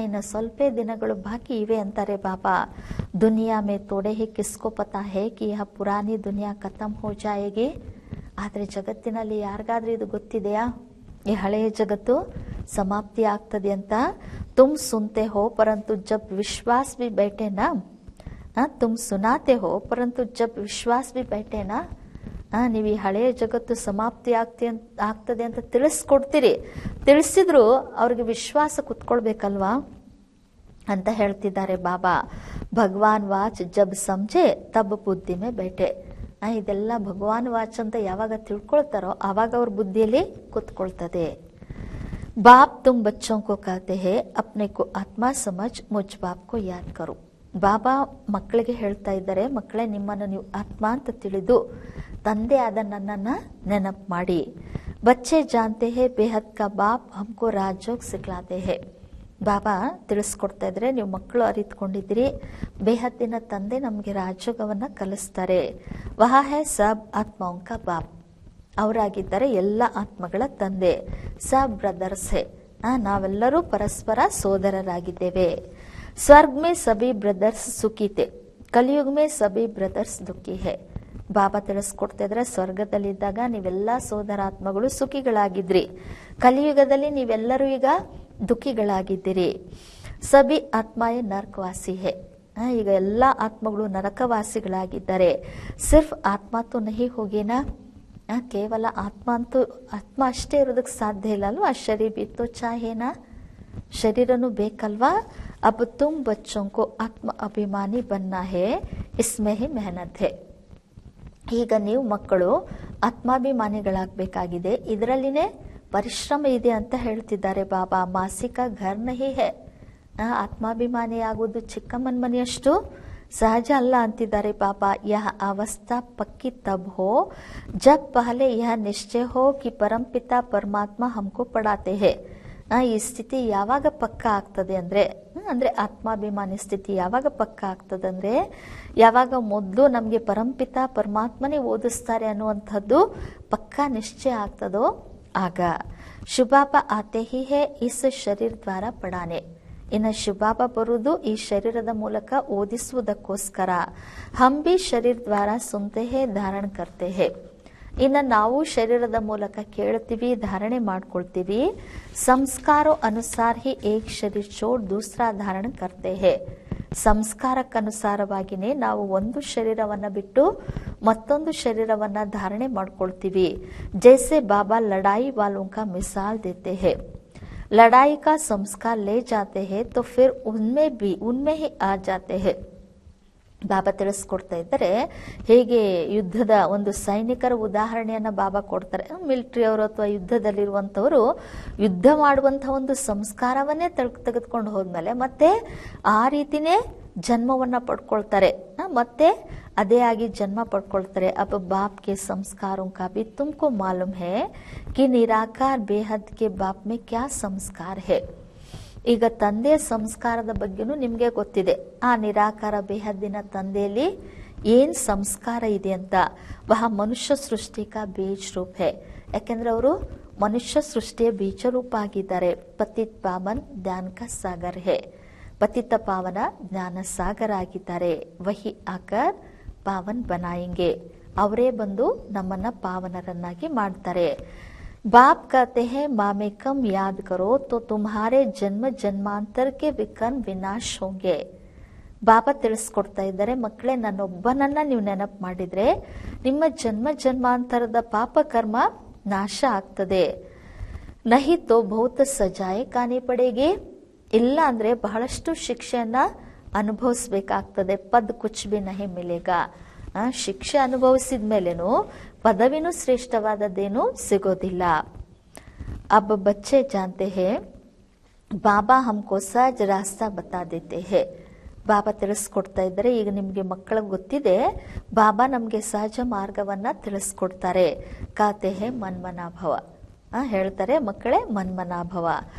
ಇನ್ನು ಸ್ವಲ್ಪ ದಿನಗಳು ಬಾಕಿ ಇವೆ ಅಂತಾರೆ ಬಾಬಾ. ದುನಿಯಾ ಮೇ ತೋಡೆ ಹಿ ಕಿಸ್ಕೋ ಪತಾ ಹೇ ಕಿ ಯಹ ಪುರಾನಿ ದುನಿಯಾ ಖತಮ್ ಹೋ ಜಾಯೇಗಿ. ಆದರೆ ಜಗತ್ತಿನಲ್ಲಿ ಯಾರಿಗಾದ್ರೂ ಇದು ಗೊತ್ತಿದೆಯಾ, ಈ ಹಳೆಯ ಜಗತ್ತು ಸಮಾಪ್ತಿ ಆಗ್ತದೆ ಅಂತ? ತುಮ್ ಸುನ್ತೆ ಹೋ ಪರಂತು ಜಬ್ ವಿಶ್ವಾಸ್ ಬಿ ಬೈಟೆನಾ, ತುಮ್ ಸುನಾತೆ ಹೋ ಪರಂತು ಜಬ್ ವಿಶ್ವಾಸ್ ಬಿ ಬೈಟೆನಾ. ನೀವು ಈ ಹಳೆಯ ಜಗತ್ತು ಸಮಾಪ್ತಿ ಆಗ್ತದೆ ಅಂತ ತಿಳಿಸ್ಕೊಡ್ತೀರಿ, ತಿಳಿಸಿದ್ರು ಅವ್ರಿಗೆ ವಿಶ್ವಾಸ ಕುತ್ಕೊಳ್ಬೇಕಲ್ವಾ ಅಂತ ಹೇಳ್ತಿದ್ದಾರೆ ಬಾಬಾ. ಭಗವಾನ್ ವಾಚ್ ಜಬ್ ಸಮझे ತಬ್ ಬುದ್ಧಿ ಮೇ ಬೈಠೆ. ಇದೆಲ್ಲ ಭಗವಾನ್ ವಾಚ್ ಅಂತ ಯಾವಾಗ ತಿಳ್ಕೊಳ್ತಾರೋ ಆವಾಗ ಅವ್ರ ಬುದ್ಧಿಯಲ್ಲಿ ಕುತ್ಕೊಳ್ತದೆ. ಬಾಪ್ ತುಮ್ ಬಚ್ಚೋं को कहते हैं अपने को आत्मा समझ मुझ बाप को याद करो. ಬಾಬಾ ಮಕ್ಕಳಿಗೆ ಹೇಳ್ತಾ ಇದ್ದಾರೆ, ಮಕ್ಕಳೇ ನಿಮ್ಮನ್ನು ನೀವು ಆತ್ಮ ಅಂತ ತಿಳಿದು ತಂದೆ ಆದ ನನ್ನನ್ನ ನೆನಪು ಮಾಡಿ. ಬಚ್ಚೆ ಜಾನ್ತೆ ಹೇ ಬೇಹದ್ ಕಾ ಬಾಪ್ ಹಮ್ಕೋ ರಾಜೋಗ್ ಸಿಕ್ಲಾತೆ ಹೇ. ಬಾಬಾ ತಿಳಿಸ್ಕೊಡ್ತಾ ಇದ್ರೆ, ನೀವು ಮಕ್ಕಳು ಅರಿತುಕೊಂಡಿದ್ದೀರಿ, ಬೇಹದ್ದಿನ ತಂದೆ ನಮಗೆ ರಾಜಯೋಗವನ್ನ ಕಲಿಸ್ತಾರೆ. ವಹ ಹೇ ಸಬ್ ಆತ್ಮಾओं का ಬಾಪ್, ಅವರಾಗಿದ್ದಾರೆ ಎಲ್ಲ ಆತ್ಮಗಳ ತಂದೆ. ಸಬ್ ಬ್ರದರ್ಸ್ ಹೇ, ನಾವೆಲ್ಲರೂ ಪರಸ್ಪರ ಸೋದರರಾಗಿದ್ದೇವೆ. ಸ್ವರ್ಗ ಮೇ ಸಭಿ ಬ್ರದರ್ಸ್ ಸುಖಿ ಥೆ, ಕಲಿಯುಗ ಮೇ ಸಭಿ ಬ್ರದರ್ಸ್ ದುಃಖಿ ಹೇ. ಬಾಬಾ ತಿಳಿಸ್ಕೊಡ್ತಾ ಇದ್ರೆ, ಸ್ವರ್ಗದಲ್ಲಿದ್ದಾಗ ನೀವೆಲ್ಲ ಸೋದರಾತ್ಮಗಳು ಸುಖಿಗಳಾಗಿದ್ರಿ, ಕಲಿಯುಗದಲ್ಲಿ ನೀವೆಲ್ಲರೂ ಈಗ ದುಃಖಿಗಳಾಗಿದ್ದೀರಿ. ಸಭಿ ಆತ್ಮಾಯೇ ನರಕವಾಸಿ ಹೇ, ಈಗ ಎಲ್ಲ ಆತ್ಮಗಳು ನರಕವಾಸಿಗಳಾಗಿದ್ದಾರೆ. ಸಿರ್ಫ್ ಆತ್ಮ ತೋ ನಹಿ ಹೋಗಿನಾ, ಕೇವಲ ಆತ್ಮ ಅಷ್ಟೇ ಇರೋದಕ್ಕೆ ಸಾಧ್ಯ ಇಲ್ಲ ಅಲ್ವಾ, ಶರೀರ ಬಿ ತೋ ಚಾಹೇನಾ, ಶರೀರನು ಬೇಕಲ್ವಾ. ಅಬ್ ತುಮ್ ಬಚ್ಚೋं को ಆತ್ಮ ಅಭಿಮಾನಿ ಬನ್ನಾ ಹೇ, ಇಸ್ಮೇ ಹಿ ಮೆಹನತ್ ಹೇ. ಈಗ ನೀವು ಮಕ್ಕಳು ಆತ್ಮಾಭಿಮಾನಿಗಳಾಗಬೇಕಾಗಿದೆ, ಇದರಲ್ಲಿನೇ ಪರಿಶ್ರಮ ಇದೆ ಅಂತ ಹೇಳ್ತಿದ್ದಾರೆ ಬಾಬಾ. ಮಾಸಿಕ ಘರ್ ನಹಿ ಹೇ, ಆತ್ಮಾಭಿಮಾನಿ ಆಗುವುದು ಚಿಕ್ಕಮ್ಮನ ಮನೆಯಷ್ಟು ಸಹಜ ಅಲ್ಲ ಅಂತಿದ್ದಾರೆ ಬಾಬಾ. ಯಹ ಅವಸ್ಥಾ ಪಕ್ಕಿ ತಬ್ ಹೋ ಜಬ್ ಪಹಲೆ ಯಹ ನಿಶ್ಚಯ ಹೋ ಕಿ ಪರಂಪಿತಾ ಪರಮಾತ್ಮ ಹಮ್ಕೋ ಪಡಾತೆ ಹೇ. ಈ ಸ್ಥಿತಿ ಯಾವಾಗ ಪಕ್ಕ ಆಗ್ತದೆ ಅಂದ್ರೆ ಆತ್ಮಾಭಿಮಾನಿ ಸ್ಥಿತಿ ಯಾವಾಗ ಪಕ್ಕ ಆಗ್ತದಂದ್ರೆ, ಯಾವಾಗ ಮೊದಲು ನಮಗೆ ಪರಂಪಿತಾ ಪರಮಾತ್ಮನೇ ಓದಿಸ್ತಾರೆ ಅನ್ನುವಂಥದ್ದು ಪಕ್ಕಾ ನಿಶ್ಚಯ ಆಗ್ತದೋ ಆಗ. ಶುಭಾಪ ಆತೆ ಹಿ ಹೇ ಇಸ್ ಶರೀರ ದ್ವಾರ ಪಡಾನೆ. ಇನ್ನು ಶುಭಾಪ ಬರುವುದು ಈ ಶರೀರದ ಮೂಲಕ ಓದಿಸುವುದಕ್ಕೋಸ್ಕರ. ಹಮ್ ಬಿ ಶರೀರ ದ್ವಾರ ಸುನ್ತೆ ಹೇ ಧಾರಣ ಕರ್ತೆ ಹೇ. ಇನ್ನು ನಾವು ಶರೀರದ ಮೂಲಕ ಕೇಳ್ತೀವಿ, ಧಾರಣೆ ಮಾಡ್ಕೊಳ್ತೀವಿ. ಸಂಸ್ಕಾರೋ ಅನುಸಾರ ಹಿ ಏಕ್ ಶರೀರ ಚೋಡ್ ದೂಸರಾ ಧಾರಣ ಕರ್ತೆ ಹೇ. ಸಂಸ್ಕಾರಕ್ಕನುಸಾರವಾಗಿನೇ ನಾವು ಒಂದು ಶರೀರವನ್ನ ಬಿಟ್ಟು ಮತ್ತೊಂದು ಶರೀರವನ್ನ ಧಾರಣೆ ಮಾಡ್ಕೊಳ್ತೀವಿ. ಜೈಸೆ ಬಾಬಾ ಲಡಾಯಿ ವಾಲೋं का मिसाल देते हैं. लड़ाई का संस्कार ले जाते हैं तो फिर उनमें ही आ जाते हैं. ಬಾಬಾ ತಿಳಿಸ್ಕೊಡ್ತಾ ಇದ್ದಾರೆ, ಹೇಗೆ ಯುದ್ಧದ ಒಂದು ಸೈನಿಕರ ಉದಾಹರಣೆಯನ್ನ ಬಾಬಾ ಕೊಡ್ತಾರೆ. ಮಿಲಿಟರಿ ಅವರು ಅಥವಾ ಯುದ್ಧದಲ್ಲಿರುವಂತವರು ಯುದ್ಧ ಮಾಡುವಂತಹ ಒಂದು ಸಂಸ್ಕಾರವನ್ನೇ ತೆಗೆದುಕೊಂಡು ಹೋದ್ಮೇಲೆ ಮತ್ತೆ ಆ ರೀತಿನೇ ಜನ್ಮವನ್ನ ಪಡ್ಕೊಳ್ತಾರೆ, ಮತ್ತೆ ಅದೇ ಆಗಿ ಜನ್ಮ ಪಡ್ಕೊಳ್ತಾರೆ. ಅಬ್ ಬಾಪ್ ಕೆ ಸಂಸ್ಕಾರೋं का भी तुमको मालूम है कि निराकार बेहद के बाप में क्या संस्कार है. ಈಗ ತಂದೆಯ ಸಂಸ್ಕಾರದ ಬಗ್ಗೆನೂ ನಿಮ್ಗೆ ಗೊತ್ತಿದೆ. ಆ ನಿರಾಕಾರ ಬೇಹದ್ದಿನ ತಂದೆಯಲ್ಲಿ ಏನ್ ಸಂಸ್ಕಾರ ಇದೆ ಅಂತ. ವಹ ಮನುಷ್ಯ ಸೃಷ್ಟಿ ಕಾ ಬೀಜ ರೂಪ ಹೇ, ಯಾಕೆಂದ್ರೆ ಅವರು ಮನುಷ್ಯ ಸೃಷ್ಟಿಯ ಬೀಜ ರೂಪ ಆಗಿದ್ದಾರೆ. ಪತಿತ್ ಪಾವನ್ ಜ್ಞಾನ ಕಾ ಸಾಗರ್ ಹೇ, ಪತಿತ ಪಾವನ ಜ್ಞಾನ ಸಾಗರ ಆಗಿದ್ದಾರೆ. ವಹಿ ಆಕರ್ ಪಾವನ್ ಬನಾಯಿಂಗೆ, ಅವರೇ ಬಂದು ನಮ್ಮನ್ನ ಪಾವನರನ್ನಾಗಿ ಮಾಡ್ತಾರೆ. बाप कहते हैं माँ में कम याद करो तो तुम्हारे जन्म जन्मांतर के विकर्म विनाश होंगे. ಬಾಬಾ ತಿಳಿಸ್ಕೊಡ್ತಾ ಇದ್ದಾರೆ, ಮಕ್ಕಳೇ ನನ್ನೊಬ್ಬನನ್ನ ನೀವು ನೆನಪು ಮಾಡಿದ್ರೆ ನಿಮ್ಮ ಜನ್ಮ ಜನ್ಮಾಂತರದ ಪಾಪ ಕರ್ಮ ನಾಶ ಆಗ್ತದೆ. ನಹಿ ತೋ ಬಹುತ ಸಜಾಯೆ ಕಾನಿ ಪಡೆಗೆ, ಇಲ್ಲ ಅಂದ್ರೆ ಬಹಳಷ್ಟು ಶಿಕ್ಷೆಯನ್ನ ಅನುಭವಿಸ್ಬೇಕಾಗ್ತದೆ. ಪದ್ ಕುಚ್ ಬಿ ನಹಿ ಮಿಲೆಗಾ, ಶಿಕ್ಷೆ ಅನುಭವಿಸಿದ ಮೇಲೇನು ಪದವಿನೂ ಶ್ರೇಷ್ಠವಾದದ್ದೇನು ಸಿಗೋದಿಲ್ಲ. ಅಬ್ ಬಚ್ಚೆ ಜಾನ್ತೆ ಹೇ ಬಾಬಾ ಹಮ್ಕೋ ಸಹಜ ರಾಸ್ತಾ ಬತಾ ದೇತೆ ಹೇ. ಬಾಬಾ ತಿಳಿಸ್ಕೊಡ್ತಾ ಇದ್ದಾರೆ, ಈಗ ನಿಮ್ಗೆ ಮಕ್ಕಳಿಗೆ ಗೊತ್ತಿದೆ, ಬಾಬಾ ನಮ್ಗೆ ಸಹಜ ಮಾರ್ಗವನ್ನ ತಿಳಿಸ್ಕೊಡ್ತಾರೆ. ಕಾತೆ ಹೇ ಮನ್ಮನಾಭವ, ಹೇಳ್ತಾರೆ ಮಕ್ಕಳೇ ಮನ್ಮನಾಭವ.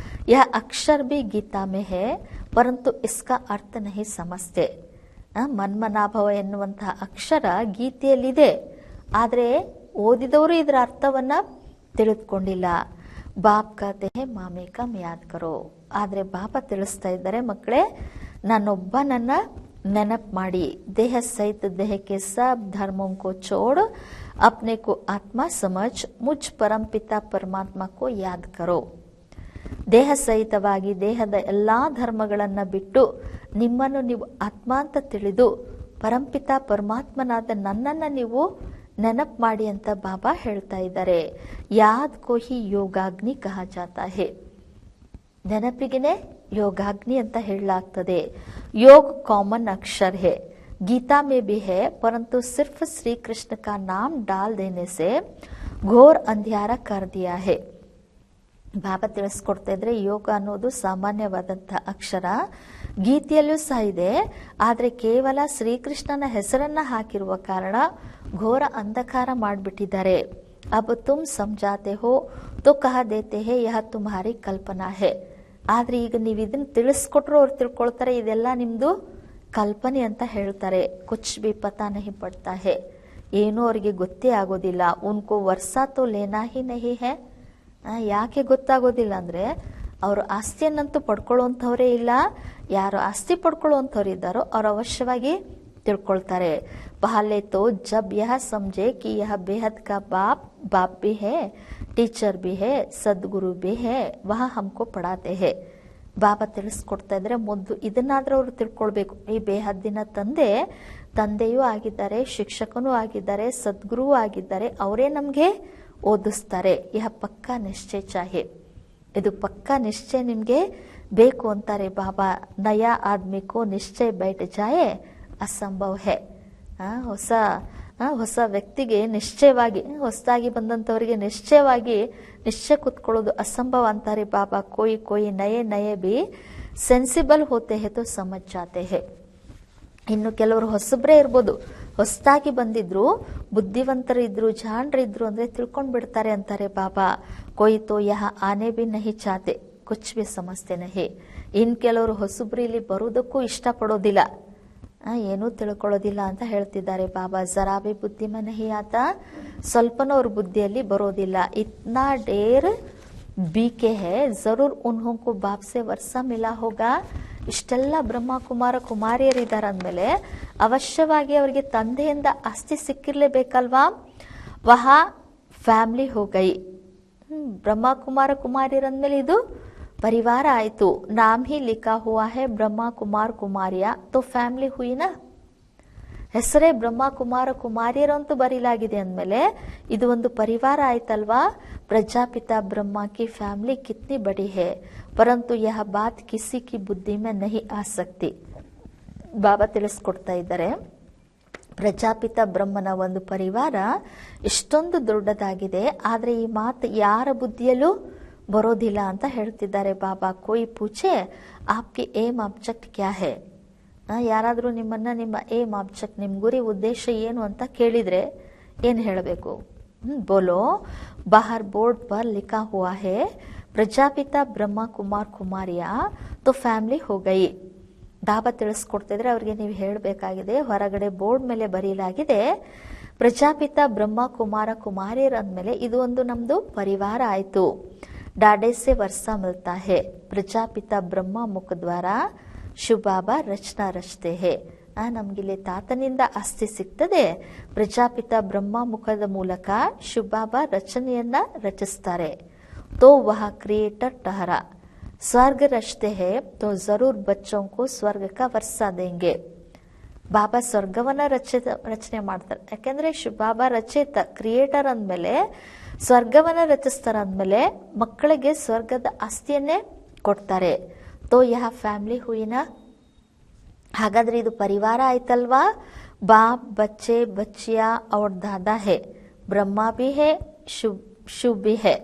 ಯಹ ಅಕ್ಷರ ಬಿ ಗೀತಾ ಮೇ ಹೇ ಪರಂತು ಇಸ್ಕಾ ಅರ್ಥ ನಹಿ ಸಮಸ್ತೆ. ಮನ್ಮನಾಭವ ಎನ್ನುವಂತಹ ಅಕ್ಷರ ಗೀತೆಯಲ್ಲಿದೆ, ಆದರೆ ಓದಿದವರು ಇದರ ಅರ್ಥವನ್ನ ತಿಳಿದುಕೊಂಡಿಲ್ಲ. ಬಾಪ್ ಕತೆ ಹೇ ಮಾಮೆ ಕಮ್ ಯಾದ್ ಕರೋ. ಆದರೆ ಬಾಬಾ ತಿಳಿಸ್ತಾ ಇದ್ದಾರೆ, ಮಕ್ಕಳೇ ನಾನೊಬ್ಬ ನನ್ನ ನೆನಪು ಮಾಡಿ, ದೇಹ ಸಹಿತ ದೇಹಕ್ಕೆ ಸಬ್ ಧರ್ಮೋं को छोड़ अपने को आत्मा समझ मुझ परमपिता परमात्मा को याद करो. ದೇಹ ಸಹಿತವಾಗಿ ದೇಹದ ಎಲ್ಲಾ ಧರ್ಮಗಳನ್ನ ಬಿಟ್ಟು ನಿಮ್ಮನ್ನು ನೀವು ಆತ್ಮ ಅಂತ ತಿಳಿದು ಪರಂಪಿತ ಪರಮಾತ್ಮನಾದ ನನ್ನನ್ನ ನೀವು ನೆನಪು ಮಾಡಿ ಅಂತ ಬಾಬಾ ಹೇಳ್ತಾ ಇದ್ದಾರೆ. ಯಾದ್ ಕೋ ಹಿ ಯೋಗಾಗ್ನಿ ಕಹಾ ಜಾತಾ ಹೇ. ನೆನಪಿಗೆನೆ ಯೋಗಾಗ್ನಿ ಅಂತ ಹೇಳಲಾಗ್ತದೆ. योग कॉमन अक्षर है, गीता में भी है, परंतु सिर्फ श्री कृष्ण का नाम डाल देने से घोर अंधियारा कर दिया है. ಬಾಬಾ ತಿಳಿಸ್ಕೊಡ್ತಾ ಇದ್ರೆ ಯೋಗ ಅನ್ನೋದು ಸಾಮಾನ್ಯವಾದಂತಹ ಅಕ್ಷರ, ಗೀತೆಯಲ್ಲೂ ಸಹ ಇದೆ. ಆದರೆ ಕೇವಲ ಶ್ರೀಕೃಷ್ಣನ ಹೆಸರನ್ನ ಹಾಕಿರುವ ಕಾರಣ ಘೋರ ಅಂಧಕಾರ ಮಾಡಿಬಿಟ್ಟಿದ್ದಾರೆ. ಅಬ್ ತುಮ್ ಸಮಜಾತೆ ಹೋ ತೋ ಕಹ ದೇತೆ ಹೇ ಯಹ ತುಮ್ಹಾರಿ ಕಲ್ಪನಾ ಹೇ. ಆದ್ರೆ ಈಗ ನೀವು ಇದನ್ನ ತಿಳಿಸ್ಕೊಟ್ರು ಅವ್ರು ತಿಳ್ಕೊಳ್ತಾರೆ ಇದೆಲ್ಲ ನಿಮ್ದು ಕಲ್ಪನೆ ಅಂತ ಹೇಳ್ತಾರೆ. ಕುಚ್ ಬಿ ಪತಾ ನಹಿ ಪಡ್ತಾ ಹೇ. ಏನೂ ಅವರಿಗೆ ಗೊತ್ತೇ ಆಗೋದಿಲ್ಲ. ಉನ್ಕೋ ವರ್ಷ ತೋ ಲೇನಾ ಹಿ ನಹಿ ಹೇ. ಯಾಕೆ ಗೊತ್ತಾಗೋದಿಲ್ಲ ಅಂದ್ರೆ ಅವರು ಆಸ್ತಿಯನ್ನಂತೂ ಪಡ್ಕೊಳ್ಳುವಂಥವ್ರೇ ಇಲ್ಲ. ಯಾರು ಆಸ್ತಿ ಪಡ್ಕೊಳ್ಳುವಂಥವ್ರು ಇದ್ದಾರೋ ಅವ್ರು ಅವಶ್ಯವಾಗಿ ತಿಳ್ಕೊಳ್ತಾರೆ. ಪಹಲೆ ತೋ ಜಬ್ ಯಹ ಸಮझे कि यह बेहद का बाप भी है, टीचर भी है, सद्गुरु भी है, वह हमको पढ़ाते हैं. ಬಾಬಾ ತಿಳಿಸ್ಕೊಡ್ತಾ ಇದ್ರೆ ಮೊದಲು ಇದನ್ನಾದ್ರೂ ಅವರು ತಿಳ್ಕೊಳ್ಬೇಕು. ಈ ಬೇಹದ್ದಿನ ತಂದೆಯೂ ಆಗಿದ್ದಾರೆ, ಶಿಕ್ಷಕನೂ ಆಗಿದ್ದಾರೆ, ಸದ್ಗುರುವೂ ಆಗಿದ್ದಾರೆ. ಅವರೇ ನಮ್ಗೆ ಓದಿಸ್ತಾರೆ. ಯಹ ಪಕ್ಕಾ ನಿಶ್ಚಯ ಚಾಹೆ. ಇದು ಪಕ್ಕಾ ನಿಶ್ಚಯ ನಿಮ್ಗೆ ಬೇಕು ಅಂತಾರೆ ಬಾಬಾ. ನಯಾ ಆದ್ಮಿಕೋ ನಿಶ್ಚಯ ಬೈಟ್ ಜಾಯೆ ಅಸಂಭವ ಹೇ. ಹೊಸ ವ್ಯಕ್ತಿಗೆ ನಿಶ್ಚಯವಾಗಿ, ಹೊಸದಾಗಿ ಬಂದಂತವರಿಗೆ ನಿಶ್ಚಯ ಕುತ್ಕೊಳ್ಳೋದು ಅಸಂಭವ ಅಂತಾರೆ ಬಾಬಾ. ಕೋಯಿ ನಯೇ ಬಿ ಸೆನ್ಸಿಬಲ್ ಹೋತೆ ಹೇ ತೋ ಸಮಜ್ ಜಾತೆ ಹೇ. ಇನ್ನು ಕೆಲವರು ಹೊಸಬ್ರೇ ಇರ್ಬೋದು, ಹೊಸದಾಗಿ ಬಂದಿದ್ರು, ಬುದ್ಧಿವಂತರು ಇದ್ರು, ಜಾಣರಿದ್ರು ಅಂದ್ರೆ ತಿಳ್ಕೊಂಡ್ ಬಿಡ್ತಾರೆ ಅಂತಾರೆ ಬಾಬಾ. ಕೋಯಿ ತೋ ಯಹ ಆನೆ ಬಿ ನಹಿ ಚಾತೆ ಕುಚ್ ಬಿ ಸಮಸ್ತೆ ನಹಿ. ಇನ್ ಕೆಲವರು ಹೊಸಬ್ರು ಇಲ್ಲಿ ಬರುವುದಕ್ಕೂ ಇಷ್ಟಪಡೋದಿಲ್ಲ, ಏನೂ ತಿಳ್ಕೊಳ್ಳೋದಿಲ್ಲ ಅಂತ ಹೇಳ್ತಿದ್ದಾರೆ ಬಾಬಾ. ಜರಾ ಬಿ ಬುದ್ಧಿ ಮೇ ನಹಿ ಆತ. ಸ್ವಲ್ಪನೂ ಅವ್ರ ಬುದ್ಧಿಯಲ್ಲಿ ಬರೋದಿಲ್ಲ. ಇತ್ನಾ ಡೇರ್ ಬೀಕೆ ಹೇ ಜರೂರ್ ಉನ್ಹೋಂ ಕೋ ಬಾಪ್ ಸೆ ವರ್ಷ ಮಿಲಾ ಹೋಗಾ. ಇಷ್ಟೆಲ್ಲ ಬ್ರಹ್ಮ ಕುಮಾರ ಕುಮಾರಿಯರಿದ್ದಾರೆ ಅಂದಮೇಲೆ ಅವಶ್ಯವಾಗಿ ಅವರಿಗೆ ತಂದೆಯಿಂದ ಆಸ್ತಿ ಸಿಕ್ಕಿರ್ಲೇಬೇಕಲ್ವಾ. ವಹ ಫ್ಯಾಮಿಲಿ ಹೋಗೈ. ಬ್ರಹ್ಮ ಕುಮಾರ ಕುಮಾರಿಯರಂದ್ಮೇಲೆ ಇದು ಪರಿವಾರ ಆಯ್ತು. ನಾಮ್ ಹಿ ಲಿಖಾ ಹುವಾ ಹೇ ಬ್ರಹ್ಮ ಕುಮಾರ್ ಕುಮಾರಿಯ ತೋ ಫ್ಯಾಮಿಲಿ ಹುಯಿನಾ. ಹೆಸರೇ ಬ್ರಹ್ಮ ಕುಮಾರ ಕುಮಾರಿಯರಂತೂ ಬರೀಲಾಗಿದೆ ಅಂದ್ಮೇಲೆ ಇದು ಒಂದು ಪರಿವಾರ ಆಯ್ತಲ್ವಾ. ಪ್ರಜಾಪಿತ ಬ್ರಹ್ಮ ಕಿ ಫ್ಯಾಮಿಲಿ ಕಿತ್ನಿ ಬಡಿ ಹೇ, ಪರಂತು ಯಹ ಬಾತ್ ಕಿಸಿ ಕಿ ಬುದ್ಧಿ ಮೇ ನಹಿ ಆ ಸಕ್ತಿ. ಬಾಬಾ ತಿಳಿಸ್ಕೊಡ್ತಾ ಇದ್ದಾರೆ, ಪ್ರಜಾಪಿತ ಬ್ರಹ್ಮನ ಒಂದು ಪರಿವಾರ ಇಷ್ಟೊಂದು ದೊಡ್ಡದಾಗಿದೆ, ಆದ್ರೆ ಈ ಮಾತು ಯಾರ ಬುದ್ಧಿಯಲ್ಲೂ ಬರೋದಿಲ್ಲ ಅಂತ ಹೇಳ್ತಿದ್ದಾರೆ ಬಾಬಾ. ಕೋಯಿ ಪೂಛೆ ಆಪ್ಗೆ ಏಮ್ ಆಬ್ಜೆಕ್ಟ್ ಕ್ಯಾ ಹೇ. ಯಾರಾದ್ರೂ ನಿಮ್ಮನ್ನ ನಿಮ್ಮ ಏಮ್ ಆಬ್ಜೆಕ್ಟ್, ನಿಮ್ ಗುರಿ ಉದ್ದೇಶ ಏನು ಅಂತ ಕೇಳಿದ್ರೆ ಏನ್ ಹೇಳಬೇಕು? ಬೋಲೋ ಬಾಹರ್ ಬೋರ್ಡ್ ಪರ್ ಲಿಖಾ ಹುವಾ ಹೇ ಪ್ರಜಾಪಿತ ಬ್ರಹ್ಮ ಕುಮಾರ್ ಕುಮಾರಿಯ ತೋ ಫ್ಯಾಮಿಲಿ ಹೋಗೈ. ಬಾಬಾ ತಿಳಿಸ್ಕೊಡ್ತಿದ್ರೆ ಅವ್ರಿಗೆ ನೀವು ಹೇಳಬೇಕಾಗಿದೆ, ಹೊರಗಡೆ ಬೋರ್ಡ್ ಮೇಲೆ ಬರೀಲಾಗಿದೆ ಪ್ರಜಾಪಿತ ಬ್ರಹ್ಮ ಕುಮಾರ ಕುಮಾರಿಯರ್ ಅಂದ್ಮೇಲೆ ಇದು ಒಂದು ನಮ್ದು ಪರಿವಾರ ಆಯ್ತು. ಡಾಡೆ ಸೆ ವರ್ಷ ಮಿಲ್ತಾ ಹೇ, ಪ್ರಜಾಪಿತ ಬ್ರಹ್ಮ ಮುಖ ದ್ವಾರ ಶಿವಬಾಬಾ ರಚನಾ ರಚತೆ ಹೇ. ನಮ್ಗಿಲ್ಲಿ ತಾತನಿಂದ ಆಸ್ತಿ ಸಿಗ್ತದೆ, ಪ್ರಜಾಪಿತ ಬ್ರಹ್ಮ ಮುಖದ ಮೂಲಕ ಶಿವಬಾಬಾ ರಚನೆಯನ್ನ ರಚಿಸ್ತಾರೆ. ತೋ ವಹ ಕ್ರಿಯೇಟರ್ ಟಹರ ಸ್ವರ್ಗ ರಚತೆ ಹೇ ತೋ ಜರೂರ್ ಬಚ್ಚೋಂ ಕೋ ಸ್ವರ್ಗ ಕಾ ವರ್ಷ ದೇಂಗೆ. ಬಾಬಾ ಸ್ವರ್ಗವನ್ನ ರಚನೆ ಮಾಡ್ತಾರೆ. ಯಾಕೆಂದ್ರೆ ಶಿವಬಾಬಾ ರಚಯಿತ, ಕ್ರಿಯೇಟರ್ ಅಂದ್ಮೇಲೆ ಸ್ವರ್ಗವನ್ನ ರಚಿಸ್ತಾರ ಅಂದ್ಮೇಲೆ ಮಕ್ಕಳಿಗೆ ಸ್ವರ್ಗದ ಆಸ್ತಿಯನ್ನೇ ಕೊಡ್ತಾರೆ. ತೋ ಯಹ ಫ್ಯಾಮಿಲಿ ಹುಯಿನಾ. ಹಾಗಾದ್ರೆ ಇದು ಪರಿವಾರ ಆಯ್ತಲ್ವಾ. ಬಾಪ್ ಬಚ್ಚೆ ಬಚ್ಚಿಯಾ ಅವ್ರ ದಾದಾ ಹೇ, ಬ್ರಹ್ಮ ಬಿ ಹೇ ಶಿವ್ ಬಿ ಹೇ.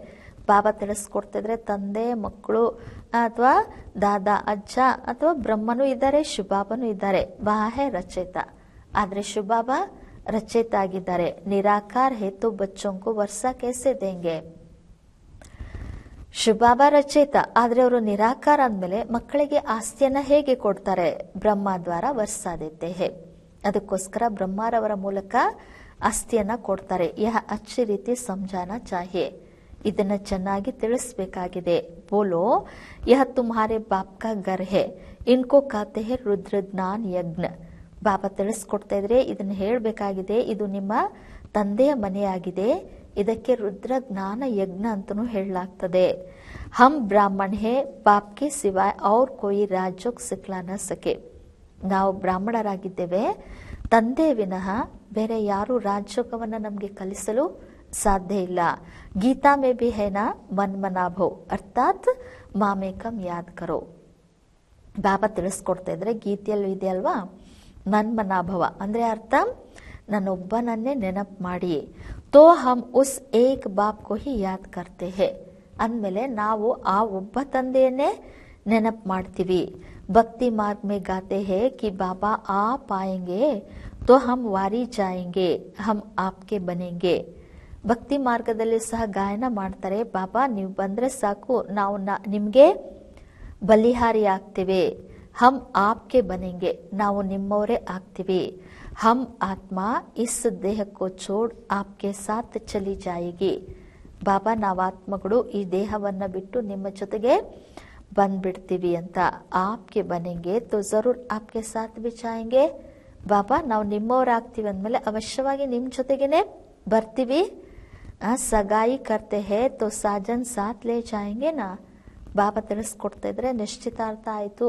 ಬಾಬಾ ತಿಳಿಸ್ಕೊಡ್ತಿದ್ರೆ ತಂದೆ ಮಕ್ಕಳು ಅಥವಾ ದಾದಾ ಅಜ್ಜ ಅಥವಾ ಬ್ರಹ್ಮನೂ ಇದ್ದಾರೆ, ಶಿವಬಾಬನೂ ಇದ್ದಾರೆ. ವಹ ಹೇ ರಚಯಿತ. ಆದ್ರೆ ಶಿವಬಾಬಾ ರಚಯಿತ ಆಗಿದ್ದಾರೆ. ನಿರಾಕಾರ ಹೇ ತೋ ಬಚ್ಚೋಂ ಕೋ ವರ್ಷ ಕೇಸೆ ದೇಂಗೆ. ಶಿವಬಾಬಾ ರಚಯಿತ, ಆದ್ರೆ ಅವರು ನಿರಾಕಾರ ಅಂದಮೇಲೆ ಮಕ್ಕಳಿಗೆ ಆಸ್ತಿಯನ್ನ ಹೇಗೆ ಕೊಡ್ತಾರೆ? ಬ್ರಹ್ಮ ದ್ವಾರ ವರ್ಸಾದಿತ್ತೆ ಹೇ. ಅದಕ್ಕೋಸ್ಕರ ಬ್ರಹ್ಮರವರ ಮೂಲಕ ಆಸ್ತಿಯನ್ನ ಕೊಡ್ತಾರೆ. ಯಹ ಅಚ್ಚಿ ರೀತಿ ಸಮಜಾನ ಚಾಹಿಯೆ. ಇದನ್ನ ಚೆನ್ನಾಗಿ ತಿಳಿಸ್ಬೇಕಾಗಿದೆ. ಬೋಲೋ ಯಹ ತುಮ್ಹಾರೆ ಬಾಪ್ ಕಾ ಘರ್ ಹೇ, ಇನ್ಕೋ ಕಾತೆ ಹೇ ರುದ್ರ ಜ್ಞಾನ್ ಯಜ್ಞ. ಬಾಬಾ ತಿಳಿಸ್ಕೊಡ್ತಾ ಇದ್ರೆ ಇದನ್ನ ಹೇಳ್ಬೇಕಾಗಿದೆ. ಇದು ನಿಮ್ಮ ತಂದೆಯ ಮನೆಯಾಗಿದೆ, ಇದಕ್ಕೆ ರುದ್ರ ಜ್ಞಾನ ಯಜ್ಞ ಅಂತನೂ ಹೇಳಲಾಗ್ತದೆ. ಹಮ್ ಬ್ರಾಹ್ಮಣ ಹೇ, ಬಾಪ್ ಕೆ ಸಿವಾಯ್ ಔರ್ ಕೋಯಿ ರಾಜೋಗ್ ಸಿಕ್ಲಾ ನ ಸಕೆ. ನಾವು ಬ್ರಾಹ್ಮಣರಾಗಿದ್ದೇವೆ, ತಂದೆ ವಿನಃ ಬೇರೆ ಯಾರು ರಾಜಯೋಗವನ್ನ ನಮಗೆ ಕಲಿಸಲು ಸಾಧ್ಯ ಇಲ್ಲ. ಗೀತಾ ಮೇ ಬಿ ಹೇನಾ ಮನ್ಮನಾಭೋ ಅರ್ಥಾತ್ ಮಾಮೇಕಂ ಯಾದ್ ಕರೋ. ಬಾಬಾ ತಿಳಿಸ್ಕೊಡ್ತಾ ಇದ್ರೆ ಗೀತೆಯಲ್ಲೂ ಇದೆ ಅಲ್ವಾ, ಮನ್ಮನಾಭವ ಅಂದ್ರೆ ಅರ್ಥ ನನ್ನೊಬ್ಬನನ್ನೇ ನೆನಪು ಮಾಡಿ. ತೋ ಹಮ್ ಉಸ್ ಏಕ್ ಬಾಪ್ ಕೋ ಹಿ ಯಾದ್ ಕರ್ತೆ ಹೇ. ಅಂದಮೇಲೆ ನಾವು ಆ ಒಬ್ಬ ತಂದೆಯನ್ನೇ ನೆನಪು ಮಾಡ್ತೀವಿ. ಭಕ್ತಿ ಮಾರ್ಗ ಮೇ ಗಾತೆ ಹೇ ಕಿ ಬಾಬಾ ಆಪ್ ಆಯೆಂಗೆ ತೋ ಹಮ್ ವಾರಿ ಜಾಯೆಂಗೆ ಹಮ್ ಆಪ್ಕೆ ಬನೆಂಗೆ. ಭಕ್ತಿ ಮಾರ್ಗದಲ್ಲಿ ಸಹ ಗಾಯನ ಮಾಡ್ತಾರೆ, ಬಾಬಾ ನೀವು ಬಂದ್ರೆ ಸಾಕು ನಾವು ನಿಮ್ಗೆ ಬಲಿಹಾರಿ ಆಗ್ತೀವಿ. ಹಮ್ ಆಪ್ಕೆ ಬನೆಂಗೆ, ನಾವು ನಿಮ್ಮವರೇ ಆಗ್ತೀವಿ. ಹಮ್ ಆತ್ಮ ಇಸ್ ದೇಹಕ್ಕೋ ಚೋಡ್ ಆಪ್ಕೆ ಸಾಥ್ ಚಲಿ ಜಾಯಿಗಿ. ಬಾಬಾ ನಾವು ಆತ್ಮಗಳು ಈ ದೇಹವನ್ನ ಬಿಟ್ಟು ನಿಮ್ಮ ಜೊತೆಗೆ ಬಂದ್ಬಿಡ್ತೀವಿ ಅಂತ. ಆಪ್ಕೆ ಬನೆಂಗೆ ತೋ ಜರೂರ್ ಆಪ್ಕೆ ಸಾಥ್ ಬಿ ಜಾಯೆಂಗೆ. ಬಾಬಾ ನಾವು ನಿಮ್ಮವರಾಗ್ತೀವಿ ಅಂದಮೇಲೆ ಅವಶ್ಯವಾಗಿ ನಿಮ್ಮ ಜೊತೆಗೇನೆ ಬರ್ತೀವಿ. ಸಗಾಯಿ ಕರ್ತೆ ಹೇ ತೋ ಸಾಜನ್ ಸಾಥ್ ಲೇ ಜಾಯೆಂಗೆ ನಾ. ಬಾಬಾ ತಿಳಿಸ್ಕೊಡ್ತಾ ಇದ್ರೆ ನಿಶ್ಚಿತಾರ್ಥ ಆಯ್ತು,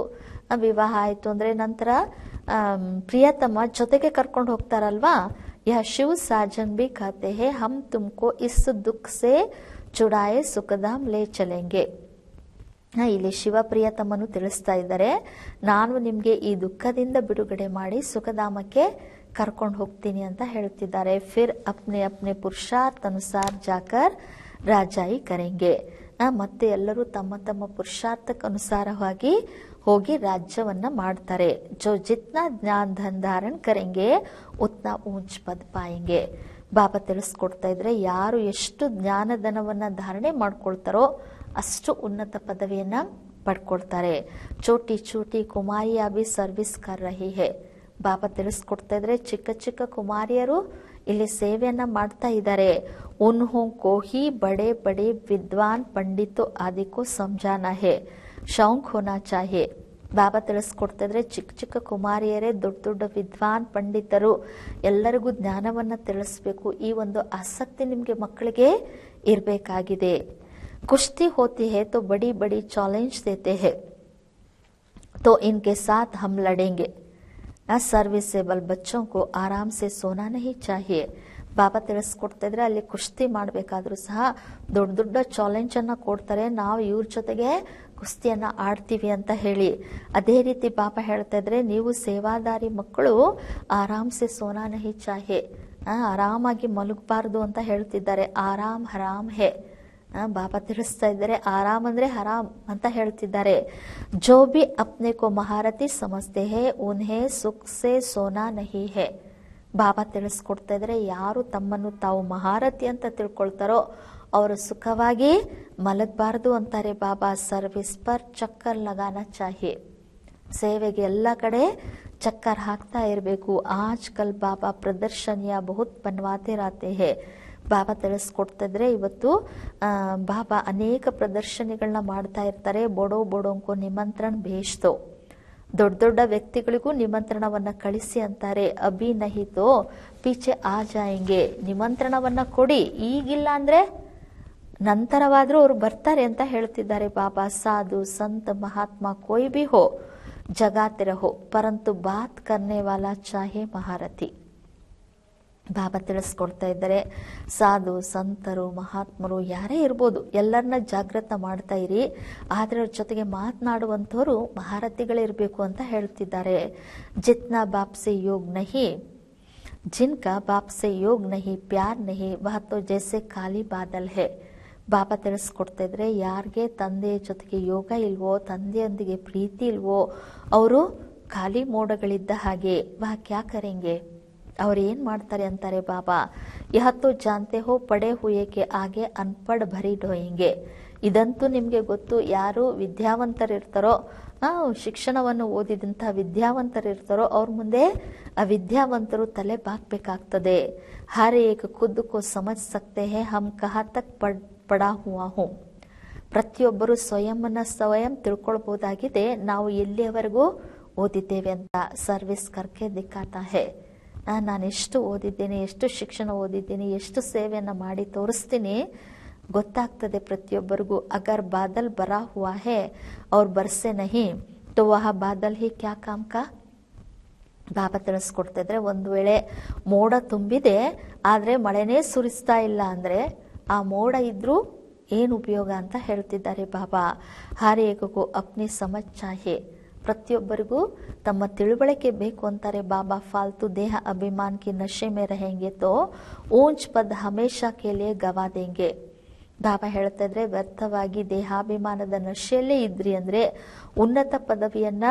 ವಿವಾಹ ಆಯ್ತು ಅಂದ್ರೆ ನಂತರ ಪ್ರಿಯತಮ ಜೊತೆಗೆ ಕರ್ಕೊಂಡು ಹೋಗ್ತಾರಲ್ವಾ. ಯಹ ಶಿವ್ ಸಾಜನ್ ಬಿ ಕಹತೆ ಹೇ ಹಮ್ ತುಮ್ಕೋ ಇಸ್ ದುಃಖ ಸೆ ಚುಡಾಯೆ ಸುಖಧಾಮ್ ಲೇ ಚಲೆಂಗೆ. ಇಲ್ಲಿ ಶಿವ ಪ್ರಿಯತಮನು ತಿಳಿಸ್ತಾ ಇದ್ದಾರೆ, ನಾನು ನಿಮ್ಗೆ ಈ ದುಃಖದಿಂದ ಬಿಡುಗಡೆ ಮಾಡಿ ಸುಖಧಾಮಕ್ಕೆ ಕರ್ಕೊಂಡು ಹೋಗ್ತೀನಿ ಅಂತ ಹೇಳ್ತಿದ್ದಾರೆ. ಫಿರ್ ಅಪ್ನೆ ಅಪ್ನೆ ಪುರುಷಾರ್ಥ ಅನುಸಾರ ಜಾಕರ್ ರಾಜಾಯಿ ಕರೆಂಗೆ. ಮತ್ತೆ ಎಲ್ಲರೂ ತಮ್ಮ ತಮ್ಮ ಪುರುಷಾರ್ಥಕ್ಕನುಸಾರವಾಗಿ ಹೋಗಿ ರಾಜ್ಯವನ್ನ ಮಾಡ್ತಾರೆ. ಜೋ ಜಿತ್ನಾ ಜ್ಞಾನ ಧನ್ ಧಾರಣ್ ಕರೆಂಗೆ ಉತ್ನಾ ಊಂಚ್ ಪದ್ ಪಾಯೆಂಗೆ. ಬಾಬಾ ತಿಳಿಸ್ಕೊಡ್ತಾ ಇದ್ರೆ ಯಾರು ಎಷ್ಟು ಜ್ಞಾನಧನವನ್ನ ಧಾರಣೆ ಮಾಡ್ಕೊಳ್ತಾರೋ ಅಷ್ಟು ಉನ್ನತ ಪದವಿಯನ್ನ ಪಡ್ಕೊಳ್ತಾರೆ. ಚೋಟಿ ಚೋಟಿ ಕುಮಾರಿಯಾ ಬಿ ಸರ್ವಿಸ್ ಕರ್ ರಹಿ ಹೇ. ಬಾಬಾ ತಿಳಿಸ್ಕೊಡ್ತಾ ಇದ್ರೆ ಚಿಕ್ಕ ಚಿಕ್ಕ ಕುಮಾರಿಯರು ಇಲ್ಲಿ ಸೇವೆಯನ್ನ ಮಾಡ್ತಾ ಇದ್ದಾರೆ. ಉನ್ಹೋ ಕೋ ಹಿ ಬಡೆ ಬಡೆ ವಿದ್ವಾನ್ ಪಂಡಿತೋ ಆದಿಕೋ ಸಮಜಾನಾ ಹೇ, ಶೌಕ್ ಹೋನಾ ಚಾಹಿಯೆ. ಬಾಬಾ ತಿಳಿಸ್ಕೊಡ್ತಾ ಇದ್ರೆ ಚಿಕ್ಕ ಚಿಕ್ಕ ಕುಮಾರಿಯರೇ ದೊಡ್ಡ ದೊಡ್ಡ ವಿದ್ವಾನ್ ಪಂಡಿತರು, ಎಲ್ಲರಿಗೂ ಜ್ಞಾನವನ್ನ ತಿಳಿಸ್ಬೇಕು. ಈ ಒಂದು ಆಸಕ್ತಿ ನಿಮ್ಗೆ ಮಕ್ಕಳಿಗೆ ಇರಬೇಕಾಗಿದೆ. ಕುಶ್ತಿ ಹೋತಿ ಹೇ ತೋ ಬಡಿ ಬಡಿ ಚಾಲೆಂಜ್ ದೇತೆ ಹೇ ತೋ ಇನ್ಕೆ ಸಾಥ್ ಹಮ್ ಲಡೆಂಗೆ. ಸರ್ವಿಸೇಬಲ್ ಬಚ್ಚೋಂ ಕೋ ಆರಾಮ್ ಸೆ ಸೋನಾ ನಹಿ ಚಾಹಿಯೆ. ಬಾಬಾ ತಿಳಿಸ್ಕೊಡ್ತಾ ಇದ್ರೆ ಅಲ್ಲಿ ಕುಸ್ತಿ ಮಾಡಬೇಕಾದ್ರೂ ಸಹ ದೊಡ್ಡ ದೊಡ್ಡ ಚಾಲೆಂಜ್ ಅನ್ನ ಕೊಡ್ತಾರೆ, ನಾವು ಇವ್ರ ಜೊತೆಗೆ ಕುಸ್ತಿಯನ್ನ ಆಡ್ತೀವಿ ಅಂತ ಹೇಳಿ. ಅದೇ ರೀತಿ ಬಾಬಾ ಹೇಳ್ತಾ ಇದ್ರೆ ನೀವು ಸೇವಾದಾರಿ ಮಕ್ಕಳು ಆರಾಮ್ ಸೆ ಸೋನಾ ನಹಿ ಚಾಹಿಯೆ, ಆರಾಮಾಗಿ ಮಲಗಬಾರ್ದು ಅಂತ ಹೇಳ್ತಿದ್ದಾರೆ. ಆರಾಮ್ ಹರಾಮ್ ಹೇ. ಬಾಬಾ ತಿಳಿಸ್ತಾ ಇದ್ದಾರೆ ಆರಾಮ್ ಅಂದ್ರೆ ಹರಾಮ್ ಅಂತ ಹೇಳ್ತಿದ್ದಾರೆ. ಜೋ ಬಿ ಅಪ್ನೆ ಕೋ ಮಹಾರತಿ ಸಮಜ್ತೆ ಹೇ ಉನ್ಹೇ ಸುಖ್ ಸೆ ಸೋನಾ ನಹಿ ಹೇ. ಬಾಬಾ ತಿಳಿಸ್ಕೊಡ್ತಾ ಇದ್ರೆ ಯಾರು ತಮ್ಮನ್ನು ತಾವು ಮಹಾರಥಿ ಅಂತ ತಿಳ್ಕೊಳ್ತಾರೋ ಅವರು ಸುಖವಾಗಿ ಮಲಗಬಾರದು ಅಂತಾರೆ ಬಾಬಾ. Service per ಚಕ್ಕರ್ ಲಗಾನ ಚಾಹಿಯೆ. ಸೇವೆಗೆ ಎಲ್ಲ ಕಡೆ ಚಕ್ಕರ್ ಹಾಕ್ತಾ ಇರಬೇಕು. ಆಜ್ ಕಲ್ ಬಾಬಾ ಪ್ರದರ್ಶನಿಯ ಬಹುತ್ ಬನ್ವಾತೆ ರಾತೆ ಹೇ. ಬಾಬಾ ತಿಳಿಸ್ಕೊಡ್ತಾ ಇದ್ರೆ ಇವತ್ತು ಬಾಬಾ ಅನೇಕ ಪ್ರದರ್ಶನಿಗಳನ್ನ ಮಾಡ್ತಾ ಇರ್ತಾರೆ. ಬೋಡೋ ಬೋಡೋಂಕೋ ನಿಮಂತ್ರಣ ಭೇಜ್ತೋ. ದೊಡ್ಡ ದೊಡ್ಡ ವ್ಯಕ್ತಿಗಳಿಗೂ ನಿಮಂತ್ರಣವನ್ನ ಕಳಿಸಿ ಅಂತಾರೆ. ಅಭಿ ನಹಿತೋ ಪೀಚೆ ಆ ಜಾಯಂಗೆ. ನಿಮಂತ್ರಣವನ್ನ ಕೊಡಿ, ಈಗಿಲ್ಲ ಅಂದ್ರೆ ನಂತರವಾದ್ರೂ ಅವರು ಬರ್ತಾರೆ ಅಂತ ಹೇಳ್ತಿದ್ದಾರೆ ಬಾಬಾ. ಸಾಧು ಸಂತ ಮಹಾತ್ಮ ಕೋಯಿ ಬಿ ಹೋ ಜಗಾತೆ ರಹೋ ಪರಂತು ಬಾತ್ ಕರ್ನೆ ವಾಲಾ ಚಾಹೆ ಮಹಾರಥಿ. ಬಾಬಾ ತಿಳಿಸ್ಕೊಡ್ತಾ ಇದ್ದಾರೆ ಸಾಧು ಸಂತರು ಮಹಾತ್ಮರು ಯಾರೇ ಇರ್ಬೋದು ಎಲ್ಲರನ್ನ ಜಾಗೃತ ಮಾಡ್ತಾ ಇರಿ, ಆದ್ರೆ ಅವ್ರ ಜೊತೆಗೆ ಮಾತನಾಡುವಂಥವ್ರು ಮಹಾರಥಿಗಳಿರ್ಬೇಕು ಅಂತ ಹೇಳ್ತಿದ್ದಾರೆ. ಜಿತ್ನಾ ಬಾಪ್ ಸೆ ಯೋಗ್ ನಹಿ, ಜಿನ್ಕಾ ಬಾಪ್ ಸೆ ಯೋಗ್ ನಹಿ ಪ್ಯಾರ್ ನಹಿ ವಹ ತೋ ಜೈಸೆ ಖಾಲಿ ಬಾದಲ್ ಹೇ. ಬಾಬಾ ತಿಳಿಸ್ಕೊಡ್ತಾ ಇದ್ರೆ ಯಾರಿಗೆ ತಂದೆಯ ಜೊತೆಗೆ ಯೋಗ ಇಲ್ವೋ, ತಂದೆಯೊಂದಿಗೆ ಪ್ರೀತಿ ಇಲ್ವೋ ಅವರು ಖಾಲಿ ಮೋಡಗಳಿದ್ದ ಹಾಗೆ. ವಹ ಕ್ಯಾ ಕರೆಂಗೆ, ಅವ್ರು ಏನ್ ಮಾಡ್ತಾರೆ ಅಂತಾರೆ ಬಾಬಾ. ಯಹ ತೋ ಜಾನ್ತೆ ಹೋ ಪಡೆ ಹುಯೆ ಕೆ ಆಗೆ ಅನ್ಪಡ್ ಭರಿ ಢೋಯೆಂಗೆ. ಇದಂತೂ ನಿಮಗೆ ಗೊತ್ತು. ಯಾರು ವಿದ್ಯಾವಂತರಿರ್ತಾರೋ, ಶಿಕ್ಷಣವನ್ನು ಓದಿದಂಥ ವಿದ್ಯಾವಂತರಿರ್ತಾರೋ ಅವ್ರ ಮುಂದೆ ಅವಿದ್ಯಾವಂತರು ತಲೆ ಬಾಗ್ಬೇಕಾಗ್ತದೆ. ಹರ್ ಏಕ್ ಖುದ್ ಕೋ ಸಮಜ್ ಸಕ್ತೆ ಹೈ ಹಮ್ ಕಹಾ ತಕ್ ಪಡಾ ಹುವಾ ಹೂಂ. ಪ್ರತಿಯೊಬ್ಬರು ಸ್ವಯಂ ತಿಳ್ಕೊಳ್ಬಹುದಾಗಿದೆ, ನಾವು ಎಲ್ಲಿಯವರೆಗೂ ಓದಿದ್ದೇವೆ ಅಂತ. ಸರ್ವಿಸ್ ಕರ್ಕೆ ದಿಕ್ಕಾತಾ ಹೇ. ನಾನು ಎಷ್ಟು ಓದಿದ್ದೇನೆ, ಎಷ್ಟು ಶಿಕ್ಷಣ ಓದಿದ್ದೀನಿ, ಎಷ್ಟು ಸೇವೆಯನ್ನು ಮಾಡಿ ತೋರಿಸ್ತೀನಿ ಗೊತ್ತಾಗ್ತದೆ ಪ್ರತಿಯೊಬ್ಬರಿಗೂ. ಅಗರ್ ಬಾದಲ್ ಬರಾ ಹುವಾ ಹೇ ಅವ್ರು ಬರ್ಸೆ ನಹಿ ತೋ ವಹ ಬಾದಲ್ ಹಿ ಕ್ಯಾ ಕಾಮ್ ಕಾ. ಬಾಬಾ ತಿಳಿಸ್ಕೊಡ್ತಾ ಇದ್ರೆ, ಒಂದು ವೇಳೆ ಮೋಡ ತುಂಬಿದೆ ಆದರೆ ಮಳೆನೇ ಸುರಿಸ್ತಾ ಇಲ್ಲ ಅಂದರೆ ಆ ಮೋಡ ಇದ್ರೂ ಏನು ಉಪಯೋಗ ಅಂತ ಹೇಳ್ತಿದ್ದಾರೆ ಬಾಬಾ. ಹರ್ ಏಕಗೂ ಅಪ್ನಿ ಸಮಜ್ ಚಾಹೆ. ಪ್ರತಿಯೊಬ್ಬರಿಗೂ ತಮ್ಮ ತಿಳುವಳಿಕೆ ಬೇಕು ಅಂತಾರೆ ಬಾಬಾ. ಫಾಲ್ತು ದೇಹ ಅಭಿಮಾನ್ ಕಿ ನಶೆ ಮೇ रहेंगे तो ऊंच पद हमेशा के लिए गवा देंगे. ಬಾಬಾ ಹೇಳ್ತಾ ಇದ್ರೆ, ವ್ಯರ್ಥವಾಗಿ ದೇಹಾಭಿಮಾನದ ನಶೆಯಲ್ಲೇ ಇದ್ರಿ ಅಂದ್ರೆ ಉನ್ನತ ಪದವಿಯನ್ನ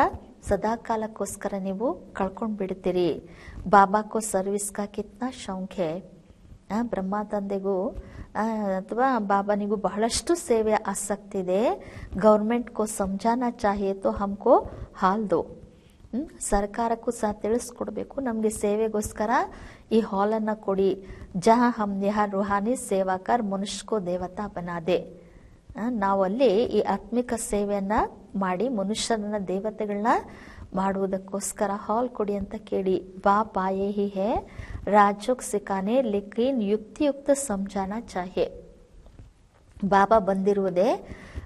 ಸದಾಕಾಲಕ್ಕೋಸ್ಕರ ನೀವು ಕಳ್ಕೊಂಡ್ ಬಿಡ್ತೀರಿ. ಬಾಬಾಕೋ ಸರ್ವಿಸ್ ಕಾ ಕಿತ್ನಾ ಶೌಕ್ ಹೈ. ಬ್ರಹ್ಮ ತಂದೆಗೂ ಅಥವಾ ಬಾಬಾನಿಗೂ ಬಹಳಷ್ಟು ಸೇವೆಯ ಆಸಕ್ತಿ ಇದೆ. ಗೌರ್ಮೆಂಟ್ ಕೋ ಸಮಜಾನಾ ಚಾಹಿಯೆ ತೋ ಹಮ್ಕೋ ಹಾಲ್ ದೋ. ಸರ್ಕಾರಕ್ಕೂ ಸಹ ತಿಳಿಸ್ಕೊಡ್ಬೇಕು, ನಮಗೆ ಸೇವೆಗೋಸ್ಕರ ಈ ಹಾಲನ್ನು ಕೊಡಿ. ಜಹಾ ಹಮ್ ಯಹ ರುಹಾನಿ ಸೇವಾಕರ್ ಮನುಷ್ಯಕೋ ದೇವತಾ ಬನಾದೆ. ನಾವಲ್ಲಿ ಈ ಆತ್ಮಿಕ ಸೇವೆಯನ್ನ ಮಾಡಿ ಮನುಷ್ಯರನ್ನ ದೇವತೆಗಳನ್ನ ಮಾಡುವುದಕ್ಕೋಸ್ಕರ ಹಾಲ್ ಕೊಡಿ ಅಂತ ಕೇಳಿ. ಬಾಪ್ ಆಯೇ ಹಿ ಹೇ ರಾಜೋಗ್ ಸಿಕಾನೆ ಲೇಕಿನ್ ಯುಕ್ತಿಯುಕ್ತ ಸಮಜಾನಾ ಚಾಹಿಯೆ. ಬಾಬಾ ಬಂದಿರುವುದೇ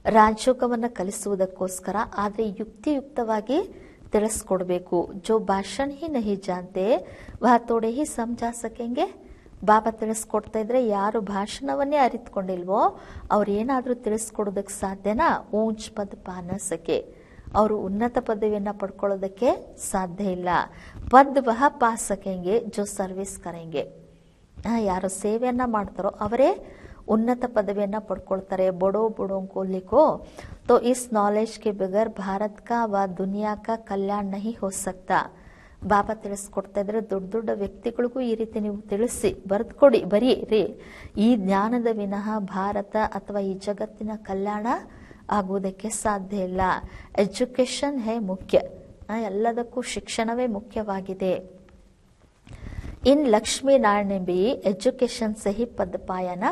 ರಾಜಯೋಗವನ್ನು ಕಲಿಸುವುದಕ್ಕೋಸ್ಕರ, ಆದರೆ ಯುಕ್ತಿಯುಕ್ತವಾಗಿ ತಿಳಿಸ್ಕೊಡ್ಬೇಕು. ಜೋ ಭಾಷಣ ಹಿ ನಹಿ ಜಾನ್ತೆ ವಹ ತೋಡೆ ಹಿ ಸಮಜಾ ಸಕೆಂಗೆ. ಬಾಬಾ ತಿಳಿಸ್ಕೊಡ್ತಾ ಇದ್ರೆ, ಯಾರು ಭಾಷಣವನ್ನೇ ಅರಿತುಕೊಂಡಿಲ್ವೋ ಅವ್ರು ಏನಾದರೂ ತಿಳಿಸ್ಕೊಡೋದಕ್ಕೆ ಸಾಧ್ಯನಾ? ಊಂಚ್ ಪದ ಪಾನ ಸಕೆ. ಅವರು ಉನ್ನತ ಪದವಿಯನ್ನ ಪಡ್ಕೊಳ್ಳೋದಕ್ಕೆ ಸಾಧ್ಯ ಇಲ್ಲ. ಪದ್ ವಹ ಪಾ ಸಕೆಂಗೆ ಜೋ ಸರ್ವಿಸ್ ಕರೆಂಗೆ. ಯಾರು ಸೇವೆಯನ್ನ ಮಾಡ್ತಾರೋ ಅವರೇ ಉನ್ನತ ಪದವಿಯನ್ನ ಪಡ್ಕೊಳ್ತಾರೆ. ಬಡೋ ಬುಡೋಂಕೋ ಲಿಖೋ तो इस नॉलेज के बगैर भारत का व दुनिया का कल्याण नहीं हो सकता. ಬಾಬಾ ತಿಳಿಸ್ಕೊಡ್ತಾ ಇದ್ರೆ, ದೊಡ್ಡ ದೊಡ್ಡ ವ್ಯಕ್ತಿಗಳಿಗೂ ಈ ರೀತಿ ನೀವು ತಿಳಿಸಿ ಬರೆದುಕೊಡಿ, ಬರೀರಿ. ಈ ಜ್ಞಾನದ ವಿನಃ ಭಾರತ ಅಥವಾ ಈ ಜಗತ್ತಿನ ಕಲ್ಯಾಣ ಆಗುವುದಕ್ಕೆ ಸಾಧ್ಯ ಇಲ್ಲ. ಎಜುಕೇಶನ್ ಹೇ ಮುಖ್ಯ. ಎಲ್ಲದಕ್ಕೂ ಶಿಕ್ಷಣವೇ ಮುಖ್ಯವಾಗಿದೆ. ಇನ್ ಲಕ್ಷ್ಮೀನಾರಾಯಣ ಬಿ ಎಜುಕೇಶನ್ ಸಹಿ ಪದ ಪಾಯನ.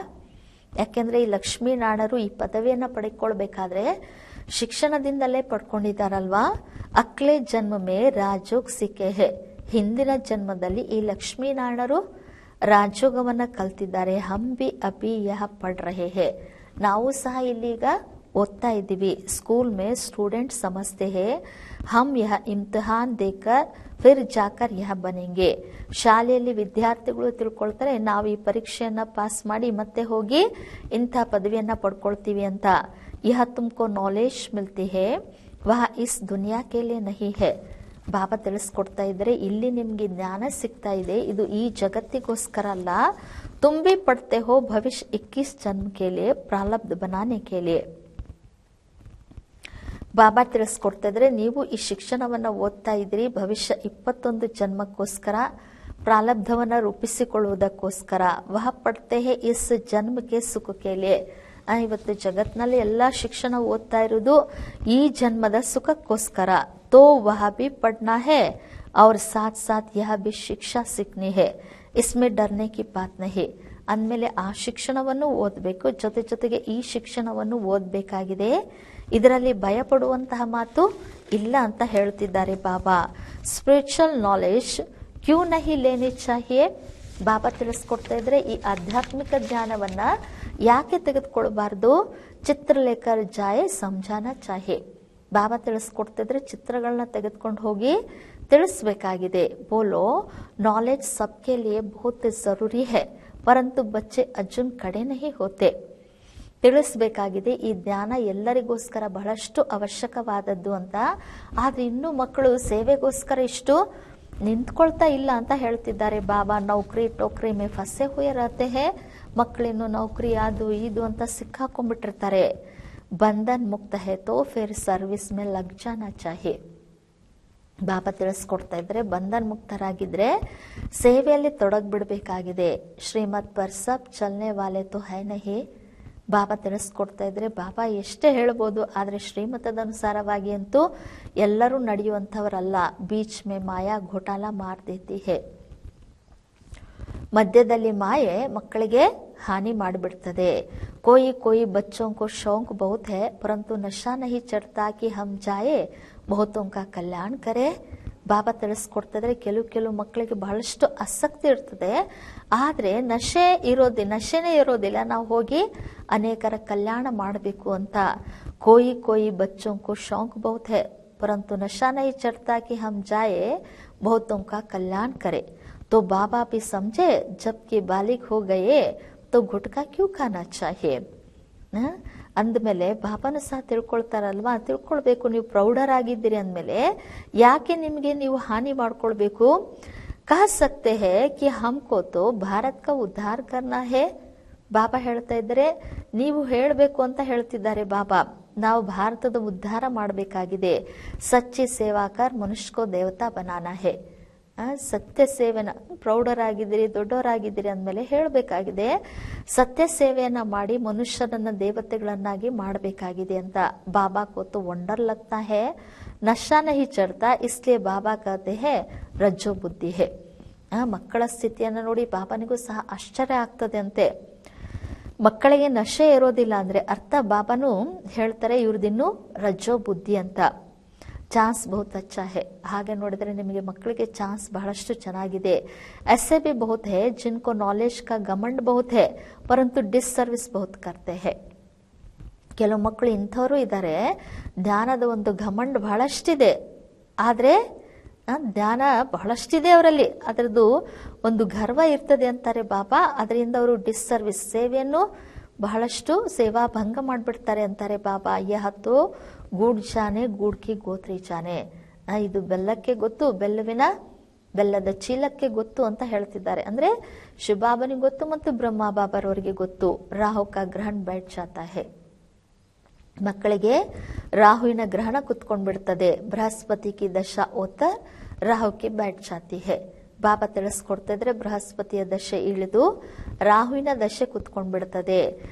ಯಾಕೆಂದ್ರೆ ಈ ಲಕ್ಷ್ಮೀನಾರಾಯಣರು ಈ ಪದವಿಯನ್ನ ಪಡ್ಕೊಳ್ಬೇಕಾದ್ರೆ ಶಿಕ್ಷಣದಿಂದಲೇ ಪಡ್ಕೊಂಡಿದ್ದಾರಲ್ವಾ. ಅಕ್ಲೆ ಜನ್ಮ ಮೇ ರಾಜೋಗ್ ಸಿಕ್ಕೆ ಹೇ. ಹಿಂದಿನ ಜನ್ಮದಲ್ಲಿ ಈ ಲಕ್ಷ್ಮೀನಾರಾಯಣರು ರಾಜಯೋಗವನ್ನ ಕಲ್ತಿದ್ದಾರೆ. ಹಮ್ ಬಿ ಅಭಿ ಯಹ ಪಡ್ ರಹೆ ಹೇ. ನಾವು ಸಹ ಇಲ್ಲೀಗ ಓದ್ತಾ ಇದ್ದೀವಿ. ಸ್ಕೂಲ್ ಮೇ ಸ್ಟೂಡೆಂಟ್ ಸಮಜ್ತೆ ಹೇ ಹಮ್ ಯಹ ಇಮ್ತಿಹಾನ್ ದೇಕರ್ ಫಿರ್ ಜಾಕರ್ ಯಹ ಬನೆಂಗೆ. ಶಾಲೆಯಲ್ಲಿ ವಿದ್ಯಾರ್ಥಿಗಳು ತಿಳ್ಕೊಳ್ತಾರೆ, ನಾವು ಈ ಪರೀಕ್ಷೆಯನ್ನ ಪಾಸ್ ಮಾಡಿ ಮತ್ತೆ ಹೋಗಿ ಇಂಥ ಪದವಿಯನ್ನ ಪಡ್ಕೊಳ್ತೀವಿ ಅಂತ. ಯಹ ತುಮಕೋ ನಾಲೆಜ್ ಮಿಲ್ತಿ ಹೇ ವಹ ಇಸ್ ದುನಿಯಾ ಕೆ ಲಿಯೆ ನಹಿ ಹೇ. ಬಾಬಾ ತಿಳಿಸ್ಕೊಡ್ತಾ ಇದ್ರೆ, ಇಲ್ಲಿ ನಿಮ್ಗೆ ಜ್ಞಾನ ಸಿಗ್ತಾ ಇದೆ, ಇದು ಈ ಜಗತ್ತಿಗೋಸ್ಕರ ಅಲ್ಲ. ತುಮ್ ಭಿ ಪಡ್ತೆ ಹೋ ಭವಿಷ್ಯ 21 ಜನ್ಮ ಕೆ ಲಿಯೆ ಪ್ರಾರಬ್ಧ ಬನಾನೆ ಕೆ ಲಿಯೆ. ಬಾಬಾ ತಿಳಿಸ್ಕೊಡ್ತಾ ಇದ್ರೆ, ನೀವು ಈ ಶಿಕ್ಷಣವನ್ನ ಓದ್ತಾ ಇದ್ರಿ ಭವಿಷ್ಯ 21 ಜನ್ಮಕ್ಕೋಸ್ಕರ, ಪ್ರಾರಬ್ಧವನ್ನ ರೂಪಿಸಿಕೊಳ್ಳುವುದಕ್ಕೋಸ್ಕರ. ವಹ ಪಡ್ತೆ ಹೇ ಇಸ್ ಜನ್ಮಕ್ಕೆ ಸುಖಕ್ಕೆ ಲಿಯೆ. ಇವತ್ತು ಜಗತ್ನಲ್ಲಿ ಎಲ್ಲಾ ಶಿಕ್ಷಣ ಓದ್ತಾ ಇರೋದು ಈ ಜನ್ಮದ ಸುಖಕ್ಕೋಸ್ಕರ. ತೋ ವಹ ಬಿ ಪಡ್ನಾ ಹೇ और साथ साथ यह भी ಶಿಕ್ಷಾ ಸಿಕ್ನಿ ಹೇ. ಇಸ್ಮೆ ಡರ್ನೆ ಕಿ ಬಾತ್ ನಹಿ. ಅಂದಮೇಲೆ ಆ ಶಿಕ್ಷಣವನ್ನು ಓದಬೇಕು, ಜೊತೆ ಜೊತೆಗೆ ಈ ಶಿಕ್ಷಣವನ್ನು ಓದಬೇಕಾಗಿದೆ. ಇದರಲ್ಲಿ ಭಯ ಪಡುವಂತಹ ಮಾತು ಇಲ್ಲ ಅಂತ ಹೇಳ್ತಿದ್ದಾರೆ ಬಾಬಾ. ಸ್ಪಿರಿಚುವಲ್ ನಾಲೆಜ್ ಕ್ಯೂ ನಹಿ ಲೇನಿ ಚಾಹಿಯೆ. ಬಾಬಾ ತಿಳಿಸ್ಕೊಡ್ತಾ ಇದ್ರೆ, ಈ ಆಧ್ಯಾತ್ಮಿಕ ಜ್ಞಾನವನ್ನ ಯಾಕೆ ತೆಗೆದುಕೊಳ್ಬಾರ್ದು? ಚಿತ್ರಲೇಖರ್ ಜಾಯೆ ಸಮಜಾನ ಚಾಹೆ. ಬಾಬಾ ತಿಳಿಸ್ಕೊಡ್ತಿದ್ರೆ, ಚಿತ್ರಗಳನ್ನ ತೆಗೆದುಕೊಂಡು ಹೋಗಿ ತಿಳಿಸ್ಬೇಕಾಗಿದೆ. ಬೋಲೋ ನಾಲೆಜ್ ಸಬ್ಕೆ ಲಿಯೆ ಬಹುತ್ ಜರೂರಿ ಹೈ, ಪರಂತು ಬಚ್ಚೆ ಅರ್ಜುನ್ ಕಡೆ ನಹಿ ಹೋತೆ. ತಿಳಿಸ್ಬೇಕಾಗಿದೆ, ಈ ಜ್ಞಾನ ಎಲ್ಲರಿಗೋಸ್ಕರ ಬಹಳಷ್ಟು ಅವಶ್ಯಕವಾದದ್ದು ಅಂತ. ಆದ್ರೆ ಇನ್ನು ಮಕ್ಕಳು ಸೇವೆಗೋಸ್ಕರ ಇಷ್ಟು ನಿಂತ್ಕೊಳ್ತಾ ಇಲ್ಲ ಅಂತ ಹೇಳ್ತಿದ್ದಾರೆ ಬಾಬಾ. ನೌಕರಿ ಟೋಕ್ರಿ ಮೇ ಫಸೆ ಹುಯೆ ರಹತೆ ಹೇ. ಮಕ್ಕಳಿನ್ನು ನೌಕರಿ ಅದು ಇದು ಅಂತ ಸಿಕ್ಕಾಕೊಂಡ್ಬಿಟ್ಟಿರ್ತಾರೆ. ಬಂಧನ್ ಮುಕ್ತ ಹೇ ತೋ ಫಿರ್ ಸರ್ವಿಸ್ ಮೇ ಲಗ್ ಜಾನಾ ಚಾಹಿಯೆ. ಬಾಬಾ ತಿಳಿಸ್ಕೊಡ್ತಾ ಇದ್ರೆ, ಬಂಧನ್ ಮುಕ್ತರಾಗಿದ್ರೆ ಸೇವೆಯಲ್ಲಿ ತೊಡಗ್ಬಿಡ್ಬೇಕಾಗಿದೆ. ಶ್ರೀಮತ್ ಪರ್ ಸಬ್ ಚಲ್ನೆ ವಾಲೆ ತೋ ಹೈ ನಹಿ. ಬಾಬಾ ತಿಳಿಸ್ಕೊಡ್ತಾ ಇದ್ರೆ ಬಾಬಾ ಎಷ್ಟೇ ಹೇಳ್ಬೋದು, ಆದರೆ ಶ್ರೀಮತದ ಅನುಸಾರವಾಗಿ ಅಂತೂ ಎಲ್ಲರೂ ನಡೆಯುವಂಥವರಲ್ಲ. ಬೀಚ್ ಮೇ ಮಾಯಾ ಘೋಟಾಲ ಮಾರ್ ದೇತಿ ಹೇ. ಮಧ್ಯದಲ್ಲಿ ಮಾಯೆ ಮಕ್ಕಳಿಗೆ ಹಾನಿ ಮಾಡಿಬಿಡ್ತದೆ. ಕೋಯಿ ಕೋಯಿ ಬಚ್ಚೋं को शौक बहुत है परंतु नशा नहीं चढ़ता कि हम जाए बहुतों का कल्याण करे. ಬಾಬಾ ತಿಳಿಸ್ಕೊಡ್ತಿದ್ರೆ ಕೆಲವು ಮಕ್ಕಳಿಗೆ ಬಹಳಷ್ಟು ಆಸಕ್ತಿ ಇರ್ತದೆ, ಆದರೆ ನಶೆನೇ ಇರೋದಿಲ್ಲ, ನಾವು ಹೋಗಿ ಅನೇಕರ ಕಲ್ಯಾಣ ಮಾಡಬೇಕು ಅಂತ. ಕೋಯಿ ಕೋಯಿ ಬಚ್ಚೋं को शौक बहुत है परंतु नशा नहीं चढ़ता कि हम जाए बहुतों का कल्याण करे. तो बाबा भी समझे जबकि बालिग हो गए तो गुटखा क्यों खाना चाहिए. ಅಂದಮೇಲೆ ಬಾಬಾನು ಸಹ ತಿಳ್ಕೊಳ್ತಾರಲ್ವಾ, ತಿಳ್ಕೊಳ್ಬೇಕು. ನೀವು ಪ್ರೌಢರಾಗಿದ್ದೀರಿ ಅಂದಮೇಲೆ ಯಾಕೆ ನಿಮಗೆ ನೀವು ಹಾನಿ ಮಾಡ್ಕೊಳ್ಬೇಕು. ಕಹ ಸಕ್ತೆ ಹೇ ಕಿ ಹಮ್ಕೋ ತೋ ಭಾರತ್ ಕಾ ಉದ್ಧಾರ ಕರ್ನಾ ಹೇ. ಬಾಬಾ ಹೇಳ್ತಾ ಇದ್ದಾರೆ, ನೀವು ಹೇಳಬೇಕು ಅಂತ ಹೇಳ್ತಿದ್ದಾರೆ ಬಾಬಾ, ನಾವು ಭಾರತದ ಉದ್ಧಾರ ಮಾಡಬೇಕಾಗಿದೆ. ಸಚ್ಚಿ ಸೇವಾಕರ್ ಮನುಷ್ಯಕೋ ದೇವತಾ ಬನಾನಾ ಹೇ. ಸತ್ಯ ಸೇವೆನ, ಪ್ರೌಢರಾಗಿದ್ದೀರಿ ದೊಡ್ಡವರಾಗಿದ್ದೀರಿ ಅಂದಮೇಲೆ ಹೇಳಬೇಕಾಗಿದೆ, ಸತ್ಯ ಸೇವೆಯನ್ನ ಮಾಡಿ ಮನುಷ್ಯರನ್ನ ದೇವತೆಗಳನ್ನಾಗಿ ಮಾಡಬೇಕಾಗಿದೆ ಅಂತ. ಬಾಬಾ ಕೋತು ವಂಡರ್ ಲಗ್ತಾ ಹೇ ನಶಾ ನಹಿ ಚಡ್ತಾ ಇಸ್ಲಿಯೇ ಬಾಬಾ ಕಹತೆ ಹೇ ರಜ್ಜೋ ಬುದ್ಧಿ ಹೇ. ಮಕ್ಕಳ ಸ್ಥಿತಿಯನ್ನ ನೋಡಿ ಬಾಬಾನಿಗೂ ಸಹ ಆಶ್ಚರ್ಯ ಆಗ್ತದೆ ಅಂತೆ. ಮಕ್ಕಳಿಗೆ ನಶೆ ಇರೋದಿಲ್ಲ ಅಂದ್ರೆ ಅರ್ಥ ಬಾಬಾನು ಹೇಳ್ತಾರೆ ಇವ್ರದಿನ್ನು ರಜ್ಜೋ ಬುದ್ಧಿ ಅಂತ. ಚಾನ್ಸ್ ಬಹುತ್ ಅಚ್ಚಾ ಹೇ. ಹಾಗೆ ನೋಡಿದ್ರೆ ನಿಮಗೆ ಮಕ್ಕಳಿಗೆ ಚಾನ್ಸ್ ಬಹಳಷ್ಟು ಚೆನ್ನಾಗಿದೆ. ऐसे भी बहुत है जिनको नॉलेज का घमंड बहुत है परंतु डिसर्विस बहुत करते हैं. ಕೆಲವು ಮಕ್ಕಳು ಇಂಥವರು ಇದ್ದಾರೆ, ಜ್ಞಾನದ ಒಂದು ಘಮಂಡ್ ಬಹಳಷ್ಟಿದೆ, ಆದ್ರೆ ಜ್ಞಾನ ಬಹಳಷ್ಟಿದೆ ಅವರಲ್ಲಿ, ಅದರದ್ದು ಒಂದು ಗರ್ವ ಇರ್ತದೆ ಅಂತಾರೆ ಬಾಬಾ. ಅದರಿಂದ ಅವರು ಡಿಸ್ಸರ್ವಿಸ್, ಸೇವೆಯನ್ನು ಬಹಳಷ್ಟು ಸೇವಾ ಭಂಗ ಮಾಡಿಬಿಡ್ತಾರೆ ಅಂತಾರೆ ಬಾಬಾ. ಯಹತ್ತು ಗೂಡ್ ಜಾನೆ ಗೂಡ್ಕಿ ಗೋತ್ರಿ ಜಾನೆ. ಇದು ಬೆಲ್ಲಕ್ಕೆ ಗೊತ್ತು, ಬೆಲ್ಲದ ಚೀಲಕ್ಕೆ ಗೊತ್ತು ಅಂತ ಹೇಳ್ತಿದ್ದಾರೆ. ಅಂದ್ರೆ ಶಿವಬಾಬನಿಗೆ ಗೊತ್ತು ಮತ್ತು ಬ್ರಹ್ಮ ಬಾಬಾರವರಿಗೆ ಗೊತ್ತು. ರಾಹು ಕಾ ಗ್ರಹಣ ಬೈಟ್ ಜಾತಾ ಹೇ. ಮಕ್ಕಳಿಗೆ ರಾಹುವಿನ ಗ್ರಹಣ ಕುತ್ಕೊಂಡ್ ಬಿಡ್ತದೆ. ಬೃಹಸ್ಪತಿ ಕಿ ದಶಾ ಓತ ರಾಹುಕ್ಕೆ ಬೈಟ್ ಜಾತಿ ಹೇ. ಬಾಬಾ ತಿಳಿಸ್ಕೊಡ್ತಿದ್ರೆ ಬೃಹಸ್ಪತಿಯ ದಶೆ ಇಳಿದು ರಾಹುವಿನ ದಶೆ ಕುತ್ಕೊಂಡ್ ಬಿಡ್ತದೆ.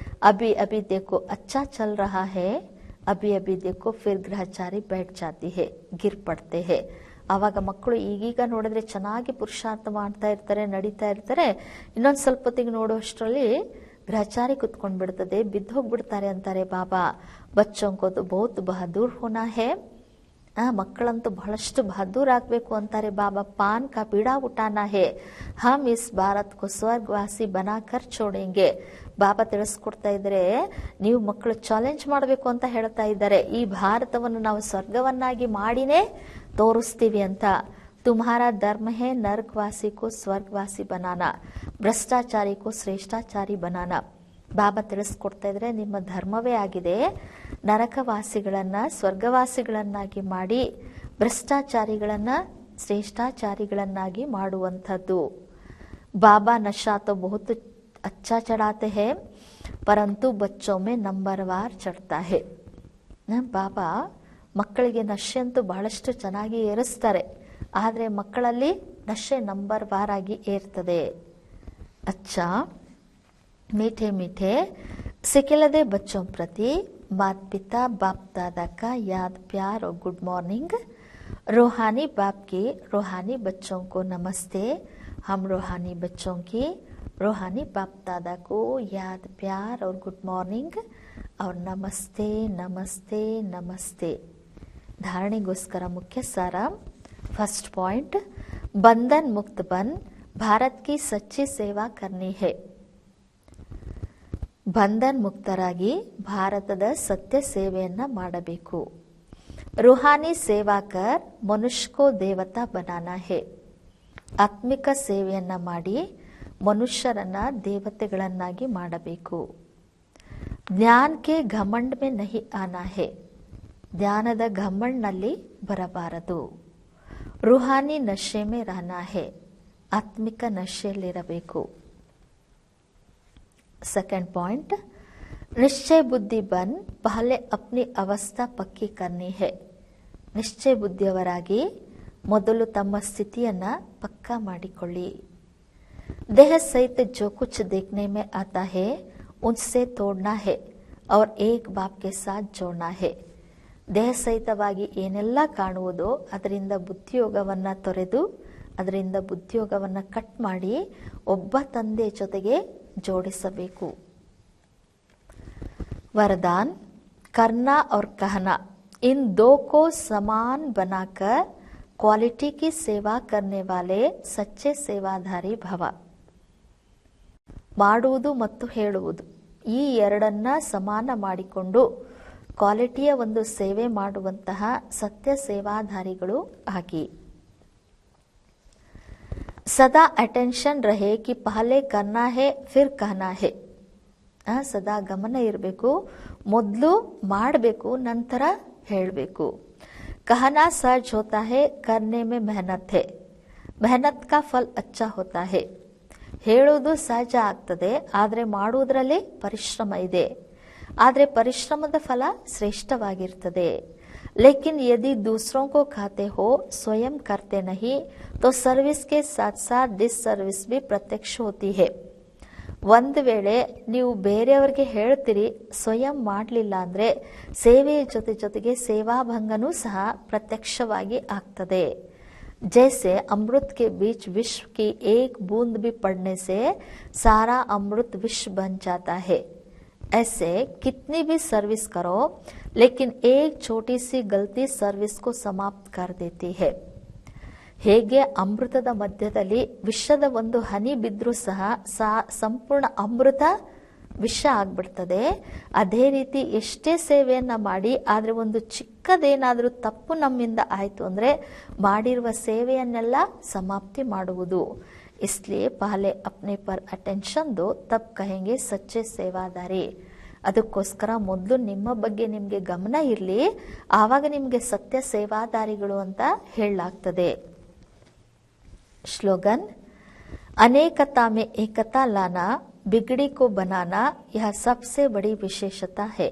ಅಭಿ ಅಭಿ ದೇಖೋ ಅಚ್ಚಾ ಚಲ್ ರಹಾ ಹೇ, ಅಭಿ ಅಭಿ ದೇಖೋ ಫಿರ್ ಗ್ರಹಚಾರಿ ಬೈಟ್ ಜಾತಿ ಹೇ ಗಿರ್ ಪಡ್ತೆ ಹೇ. ಆವಾಗ ಮಕ್ಕಳು ಈಗೀಗ ನೋಡಿದ್ರೆ ಚೆನ್ನಾಗಿ ಪುರುಷಾರ್ಥ ಮಾಡ್ತಾ ಇರ್ತಾರೆ, ನಡೀತಾ ಇರ್ತಾರೆ. ಇನ್ನೊಂದು ಸ್ವಲ್ಪ ಹೊತ್ತಿಗೆ ನೋಡುವಷ್ಟರಲ್ಲಿ ಗ್ರಹಚಾರಿ ಕುತ್ಕೊಂಡ್ ಬಿಡ್ತದೆ, ಬಿದ್ದು ಹೋಗ್ಬಿಡ್ತಾರೆ ಅಂತಾರೆ ಬಾಬಾ. ಬಚ್ಚೋಂಕೋದು ಬಹುತ್ ಬಹದ್ದೂರ್ ಹೋನಾ ಹೇ. ಮಕ್ಕಳಂತೂ ಬಹಳಷ್ಟು ಬಹದ್ದೂರ್ ಆಗ್ಬೇಕು ಅಂತಾರೆ ಬಾಬಾ. ಪಾನ್ ಕಾ ಪೀಡಾ ಉಟಾನಾ ಹೇ, ಹಮ್ ಇಸ್ ಭಾರತ್ ಕೋ ಸ್ವರ್ಗವಾಸಿ ಬನಾಕರ್ ಚೋಡೆಂಗೆ. ಬಾಬಾ ತಿಳಿಸ್ಕೊಡ್ತಾ ಇದ್ರೆ ನೀವು ಮಕ್ಕಳು ಚಾಲೆಂಜ್ ಮಾಡಬೇಕು ಅಂತ ಹೇಳ್ತಾ ಇದ್ದಾರೆ. ಈ ಭಾರತವನ್ನು ನಾವು ಸ್ವರ್ಗವನ್ನಾಗಿ ಮಾಡಿನೇ ತೋರಿಸ್ತೀವಿ ಅಂತ. ತುಮ್ಹಾರ ಧರ್ಮ ಹೇ ನರ್ಕವಾಸಿ ಕೋ ಸ್ವರ್ಗವಾಸಿ ಬನಾನಾ, ಭ್ರಷ್ಟಾಚಾರಿ ಕೋ ಶ್ರೇಷ್ಠಾಚಾರಿ ಬನಾನಾ. ಬಾಬಾ ತಿಳಿಸ್ಕೊಡ್ತಾ ಇದ್ರೆ ನಿಮ್ಮ ಧರ್ಮವೇ ಆಗಿದೆ ನರಕವಾಸಿಗಳನ್ನ ಸ್ವರ್ಗವಾಸಿಗಳನ್ನಾಗಿ ಮಾಡಿ, ಭ್ರಷ್ಟಾಚಾರಿಗಳನ್ನ ಶ್ರೇಷ್ಠಾಚಾರಿಗಳನ್ನಾಗಿ ಮಾಡುವಂಥದ್ದು. ಬಾಬಾ ನಶಾ ತೋ ಬಹುತ್ अच्छा चढ़ाते हैं परंतु बच्चों में नंबरवार चढ़ता है. ಬಾಬಾ ಮಕ್ಕಳಿಗೆ ನಶೆ ಅಂತೂ ಬಹಳಷ್ಟು ಚೆನ್ನಾಗಿ ಏರಿಸ್ತಾರೆ, ಆದರೆ ಮಕ್ಕಳಲ್ಲಿ ನಶೆ ನಂಬರ್ ವಾರ್ ಆಗಿ ಏರ್ತದೆ. अच्छा मीठे मीठे सिखिलदे बच्चों प्रति माता पिता बाप दादा का याद प्यार और गुड मॉर्निंग. रूहानी बाप की रूहानी बच्चों को नमस्ते. हम रूहानी बच्चों की रूहानी बाप दादा को याद प्यार और गुड मॉर्निंग और नमस्ते नमस्ते नमस्ते. धारणेಗೋಸ್ಕರ मुख्य सार. फर्स्ट पॉइंट, बंधन मुक्त बन भारत की सच्ची सेवा करनी है. ಬಂಧನ್ ಮುಕ್ತರಾಗಿ ಭಾರತದ ಸತ್ಯ ಸೇವೆಯನ್ನ ಮಾಡಬೇಕು. ರೂಹಾನಿ ಸೇವಾಕರ್ ಮನುಷ್ಯಕೋ ದೇವತಾ ಬನಾನಾ ಹೇ. ಆತ್ಮಿಕ ಸೇವೆಯನ್ನ ಮಾಡಿ ಮನುಷ್ಯರನ್ನ ದೇವತೆಗಳನ್ನಾಗಿ ಮಾಡಬೇಕು. ಜ್ಞಾನಕ್ಕೆ ಘಮಂಡ್ ಮೇ ನಹಿ ಆನಾ ಹೇ. ಜ್ಞಾನದ ಘಮಂಡ್ನಲ್ಲಿ ಬರಬಾರದು. ರೂಹಾನಿ ನಶೆ ಮೇ ರಹನಾ ಹೇ. ಆತ್ಮಿಕ ನಶೆಯಲ್ಲಿರಬೇಕು. सेकंड पॉइंट, निश्चय बुद्धि बन पहले अपनी अवस्था पक्की करनी है. ನಿಶ್ಚಯ ಬುದ್ಧಿಯವರಾಗಿ ಮೊದಲು ತಮ್ಮ ಸ್ಥಿತಿಯನ್ನ ಪಕ್ಕಾ ಮಾಡಿಕೊಳ್ಳಿ. ದೇಹ ಸಹಿತ ಜೋ ಕುಚ್ ದೇಖ್ನೆ ಮೇ ಆತಾ ಹೇ उनसे तोड़ना है और एक बाप के साथ जोड़ना है. ದೇಹ ಸಹಿತವಾಗಿ ಏನೆಲ್ಲ ಕಾಣುವುದೋ ಅದರಿಂದ ಬುದ್ಧಿಯೋಗವನ್ನು ತೊರೆದು ಅದರಿಂದ ಬುದ್ಧಿಯೋಗವನ್ನು ಕಟ್ ಮಾಡಿ ಒಬ್ಬ ತಂದೆ ಜೊತೆಗೆ ಜೋಡಿಸಬೇಕು. वरदान करना और कहना इन दो को समान बनाकर क्वालिटी की सेवा करने वाले सच्चे सेवाधारी भव. ಮಾಡುವುದು ಮತ್ತು ಹೇಳುವುದು ಈ ಎರಡನ್ನ ಸಮಾನ ಮಾಡಿಕೊಂಡು ಕ್ವಾಲಿಟಿಯ ಒಂದು ಸೇವೆ ಮಾಡುವಂತಹ ಸತ್ಯ ಸೇವಾಧಾರಿಗಳು ಆಗಿ. ಸದಾ ಅಟೆನ್ಷನ್ ರಹೆ ಕಿ ಪಹಲೆ ಕರ್ನಾ ಹೇ ಫಿರ್ ಕಹನಾ ಹೇ. ಸದಾ ಗಮನ ಇರಬೇಕು, ಮೊದಲು ಮಾಡಬೇಕು, ನಂತರ ಹೇಳಬೇಕು. ಕಹನಾ ಸಹಜ ಹೋತಾ ಹೇ, ಕರ್ನೆ ಮೇ ಮೆಹನತ್ ಹೇ, ಮೆಹನತ್ ಕಾ ಫಲ್ ಅಚ್ಚಾ ಹೋತಾ ಹೇ. ಹೇಳುವುದು ಸಹಜ ಆಗ್ತದೆ, ಆದರೆ ಮಾಡುವುದರಲ್ಲಿ ಪರಿಶ್ರಮ ಇದೆ, ಆದರೆ ಪರಿಶ್ರಮದ ಫಲ ಶ್ರೇಷ್ಠವಾಗಿರ್ತದೆ. ಲೇಕಿನ್ ಯದಿ दूसरों को खाते हो स्वयं करते नहीं तो सर्विस के साथ साथ डिसर्विस भी प्रत्यक्ष होती है. ಒಂದು ವೇಳೆ ನೀವು ಬೇರೆಯವರಿಗೆ ಹೇಳ್ತೀರಿ, ಸ್ವಯಂ ಮಾಡಲಿಲ್ಲ ಅಂದರೆ ಸೇವೆಯ ಜೊತೆ ಜೊತೆಗೆ ಸೇವಾಭಂಗನೂ ಸಹ ಪ್ರತ್ಯಕ್ಷವಾಗಿ ಆಗ್ತದೆ. जैसे अमृत के बीच विश्व की एक बूंद भी पड़ने से सारा अमृत विश्व बन जाता है. ऐसे कितनी भी सर्विस करो लेकिन एक छोटी सी गलती सर्विस को समाप्त कर देती है. ಹೇಗೆ ಅಮೃತದ ಮಧ್ಯದಲ್ಲಿ ವಿಷದ ಒಂದು ಹನಿ ಬಿದ್ರೂ ಸಹ ಸಂಪೂರ್ಣ ಅಮೃತ ವಿಷ ಆಗ್ಬಿಡ್ತದೆ, ಅದೇ ರೀತಿ ಎಷ್ಟೇ ಸೇವೆಯನ್ನ ಮಾಡಿ ಆದರೆ ಒಂದು ಚಿಕ್ಕದೇನಾದರೂ ತಪ್ಪು ನಮ್ಮಿಂದ ಆಯಿತು ಅಂದರೆ ಮಾಡಿರುವ ಸೇವೆಯನ್ನೆಲ್ಲ ಸಮಾಪ್ತಿ ಮಾಡುವುದು. इसलिए पहले अपने पर अटेंशन दो तब कहेंगे सच्चे सेवादारी. ಅದಕ್ಕೋಸ್ಕರ ಮೊದಲು ನಿಮ್ಮ ಬಗ್ಗೆ ನಿಮಗೆ ಗಮನ ಇರಲಿ, ಆವಾಗ ನಿಮಗೆ ಸತ್ಯ ಸೇವಾದಾರಿಗಳು ಅಂತ ಹೇಳಲಾಗ್ತದೆ. श्लोगन अनेकता में एकता लाना, बिगड़ी को बनाना, यह सबसे बड़ी विशेषता है.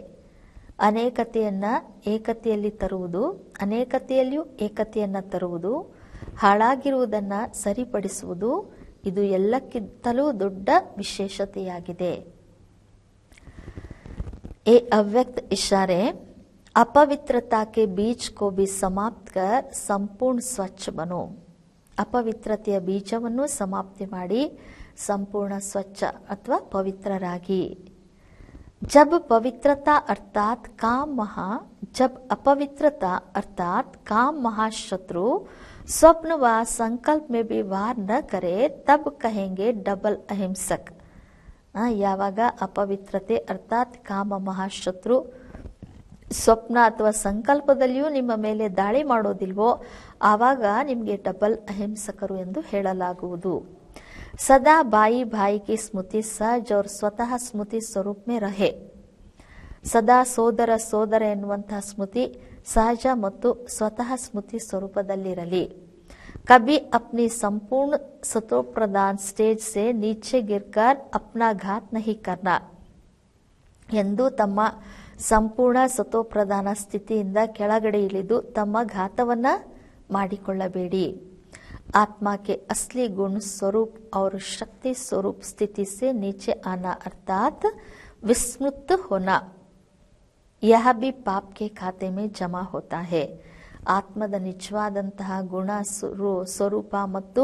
ಅನೇಕತೆಯನ್ನ ಏಕತೆಯಲ್ಲಿ ತರುವುದು, ಅನೇಕತೆಯಲ್ಲಿಯೂ ಏಕತೆಯನ್ನ ತರುವುದು, ಹಾಳಾಗಿರುವುದನ್ನ ಸರಿಪಡಿಸುವುದು, ಇದು ಎಲ್ಲಕ್ಕಿಂತಲೂ ದೊಡ್ಡ ವಿಶೇಷತೆಯಾಗಿದೆ. ये अव्यक्त इशारे अपवित्रता के बीज को भी समाप्त कर संपूर्ण स्वच्छ बनो. ಅಪವಿತ್ರತೆಯ ಬೀಜವನ್ನು ಸಮಾಪ್ತಿ ಮಾಡಿ ಸಂಪೂರ್ಣ ಸ್ವಚ್ಛ ಅಥವಾ ಪವಿತ್ರರಾಗಿ. जब पवित्रता अर्थात काम महा, जब अपवित्रता अर्थात काम महाशत्रु स्वप्न व संकल्प में भी वार न करे तब कहेंगे डबल अहिंसक. ಯಾವಾಗ ಅಪವಿತ್ರತೆ ಅರ್ಥಾತ್ ಕಾಮ ಮಹಾಶತ್ರು ಸ್ವಪ್ನ ಅಥವಾ ಸಂಕಲ್ಪದಲ್ಲಿಯೂ ನಿಮ್ಮ ಮೇಲೆ ದಾಳಿ ಮಾಡೋದಿಲ್ವೋ ಆವಾಗ ನಿಮಗೆ ಡಬಲ್ ಅಹಿಂಸಕರು ಎಂದು ಹೇಳಲಾಗುವುದು. ಸದಾ ಬಾಯಿ ಬಾಯಿ ಕಿ ಸ್ಮೃತಿ ಸಹಜ और ಸ್ವತಃ ಸ್ಮೃತಿ ಸ್ವರೂಪ ಮೇ ರಹೆ. ಸದಾ ಸೋದರ ಸೋದರ ಎನ್ನುವಂತಹ ಸ್ಮೃತಿ ಸಹಜ ಮತ್ತು ಸ್ವತಃ ಸ್ಮೃತಿ ಸ್ವರೂಪದಲ್ಲಿರಲಿ. कभी अपनी संपूर्ण सतोप्रधान स्टेज से नीचे गिरकर अपना घात नहीं करना. ಎಂದು ತಮ್ಮ ಸಂಪೂರ್ಣ ಸತೋಪ್ರಧಾನ ಸ್ಥಿತಿಯಿಂದ ಕೆಳಗಡೆ ಇಳಿದು ತಮ್ಮ ಘಾತವನ್ನ ಮಾಡಿಕೊಳ್ಳಬೇಡಿ. आत्मा के असली गुण स्वरूप और शक्ति स्वरूप स्थिति से नीचे आना अर्थात विस्मृत होना, यह भी पाप के खाते में जमा होता है. ಆತ್ಮದ ನಿಜವಾದಂತಹ ಗುಣ ಸ್ವರೂಪ ಮತ್ತು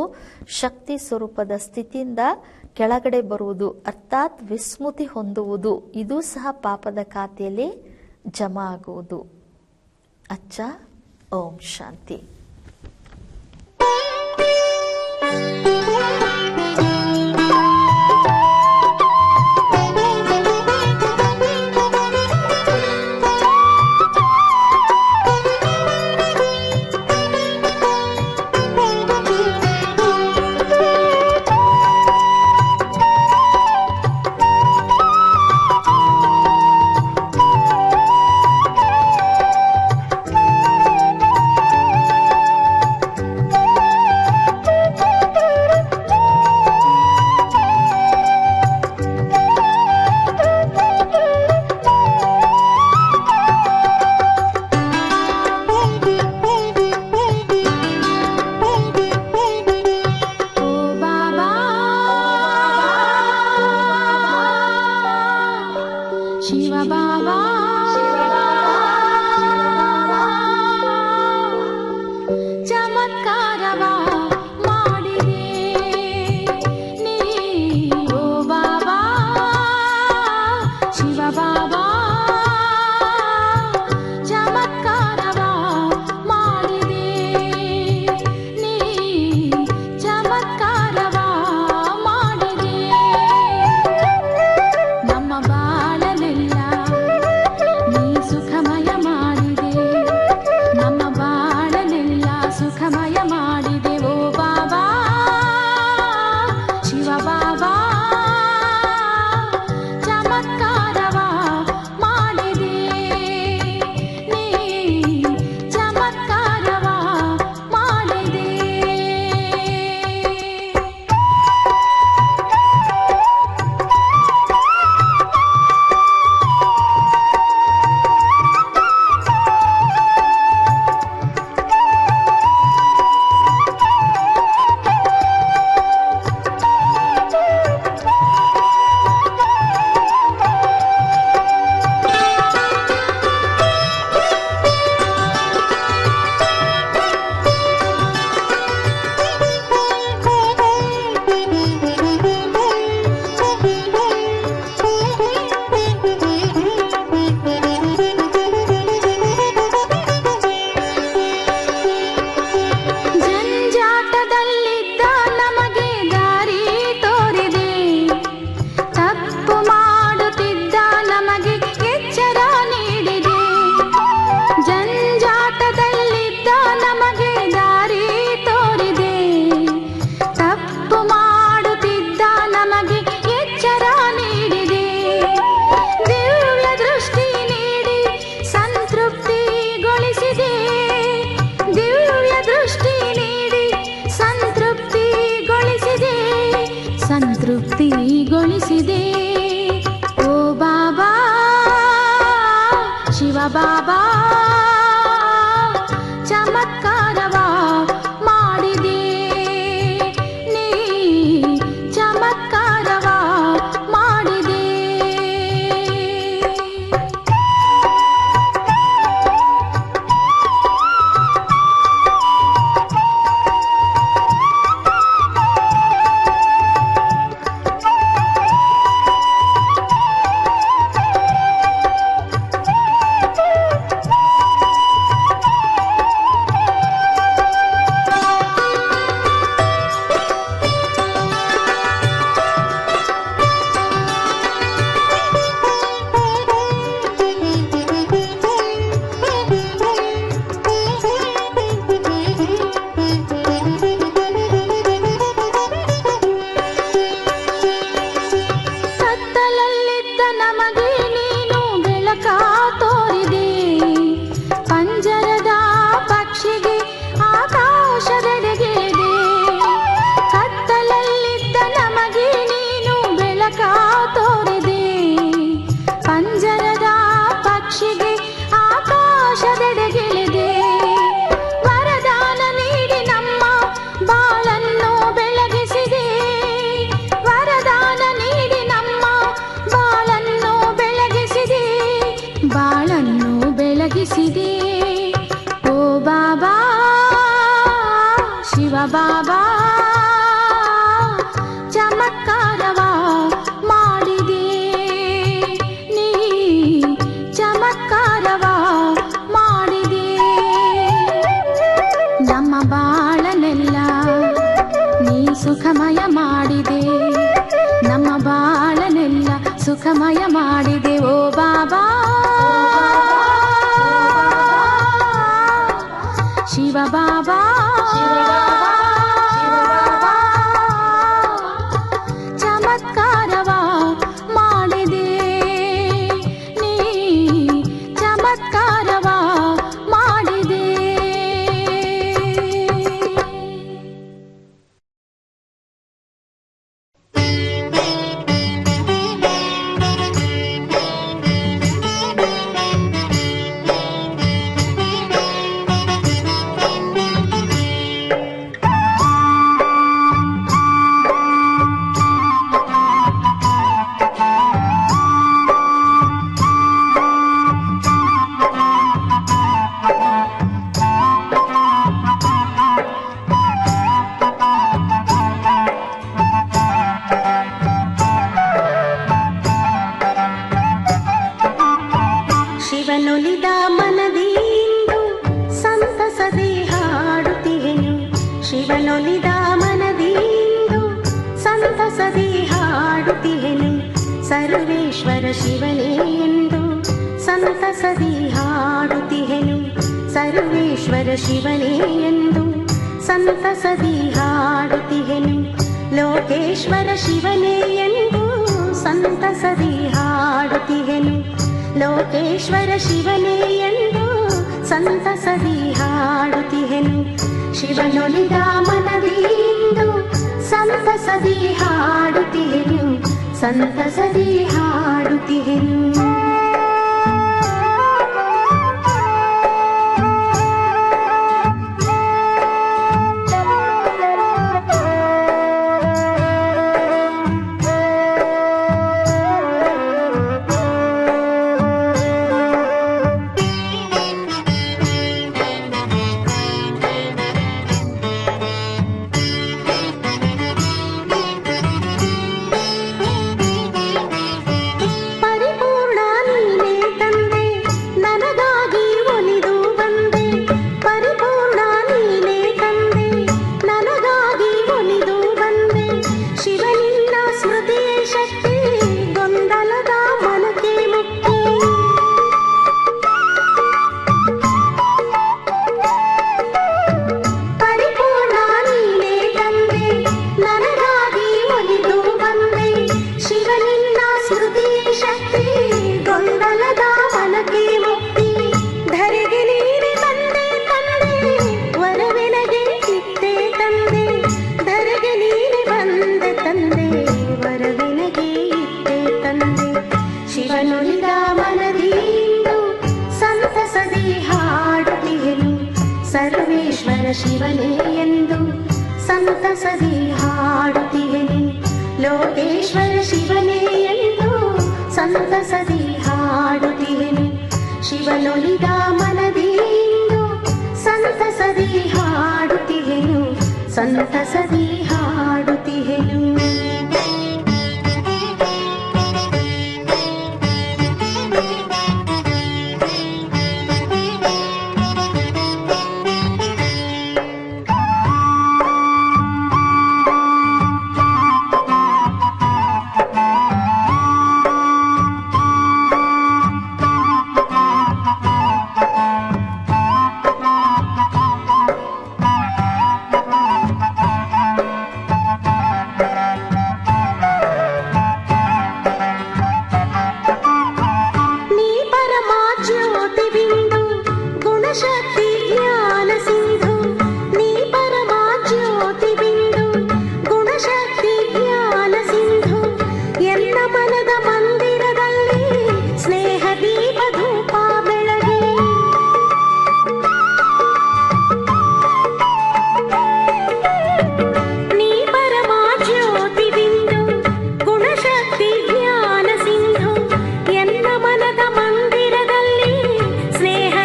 ಶಕ್ತಿ ಸ್ವರೂಪದ ಸ್ಥಿತಿಯಿಂದ ಕೆಳಗಡೆ ಬರುವುದು ಅರ್ಥಾತ್ ವಿಸ್ಮೃತಿ ಹೊಂದುವುದು, ಇದು ಸಹ ಪಾಪದ ಖಾತೆಯಲ್ಲಿ ಜಮಾ ಆಗುವುದು. ಅಚ್ಚ, ಓಂ ಶಾಂತಿ. ಓ ಬಾಬಾ ಶಿವ ಬಾಬಾ ಚಮತ್ಕಾರವ ಮಾಡಿದೆ ನೀ, ಚಮತ್ಕಾರವ ಮಾಡಿದೆ. ನಮ್ಮ ಬಾಳನೆಲ್ಲ ನೀ ಸುಖಮಯ ಮಾಡಿದೆ, ನಮ್ಮ ಬಾಳನೆಲ್ಲ ಸುಖಮಯ ಮಾಡಿದೆ. ಓ ಬಾಬಾ ಶಿವ ಬಾಬಾ ಚಮತ್ಕಾರವ ಮಾಡಿದೆ ನೀ, ಚಮತ್ಕಾರವ ಮಾಡಿದೆ. ಶಿವನೊಲಿದ ಮನದಿಂದು ಸಂತಸದೆ ಹಾಡುತ್ತಿಹೆನು, ಶಿವನೊಲಿದ ಮನದಿಂದು ಸಂತಸದೆ ಹಾಡುತ್ತಿಹೆನು. ಸರ್ವೇಶ್ವರ ಶಿವನೇ ಎಂದು ಸಂತಸದೆ ಹಾಡುತ್ತಿಹೆನು, ಸರ್ವೇಶ್ವರ ಶಿವನೇ ಎಂದು ಸಂತಸದೆ ಹಾಡುತ್ತಿಹೆನು. ಲೋಕೇಶ್ವರ ಶಿವನೇ ಎಂದು ಸಂತಸದೆ ಹಾಡುತ್ತಿಹೆನು, ಲೋಕೇಶ್ವರ ಶಿವನೇ ಎಂದು ಸಂತಸದಿ ಹಾಡುತ್ತಿಹೆನು. ಶಿವನೊಲಿದ ಮನದಿಂದು ಸಂತಸದಿ ಹಾಡುತ್ತಿಹೆನು, ಸಂತಸದಿ ಹಾಡುತ್ತಿಹೆನು. ಶಿವನೇ ಎಂದು ಸಂತಸದಿ ಹಾಡುತ್ತಿಹೆನು, ಲೋಕೇಶ್ವರ ಶಿವನೇ ಎಂದು ಸಂತಸದಿ ಹಾಡುತ್ತಿಹೆನು. ಶಿವನೊಲಿದ ಮನದಿಂದು ಸಂತಸದಿ ಹಾಡುತ್ತಿಹೆನು, ಸಂತಸದಿ ಹಾಡುತ್ತಿಹೆನು.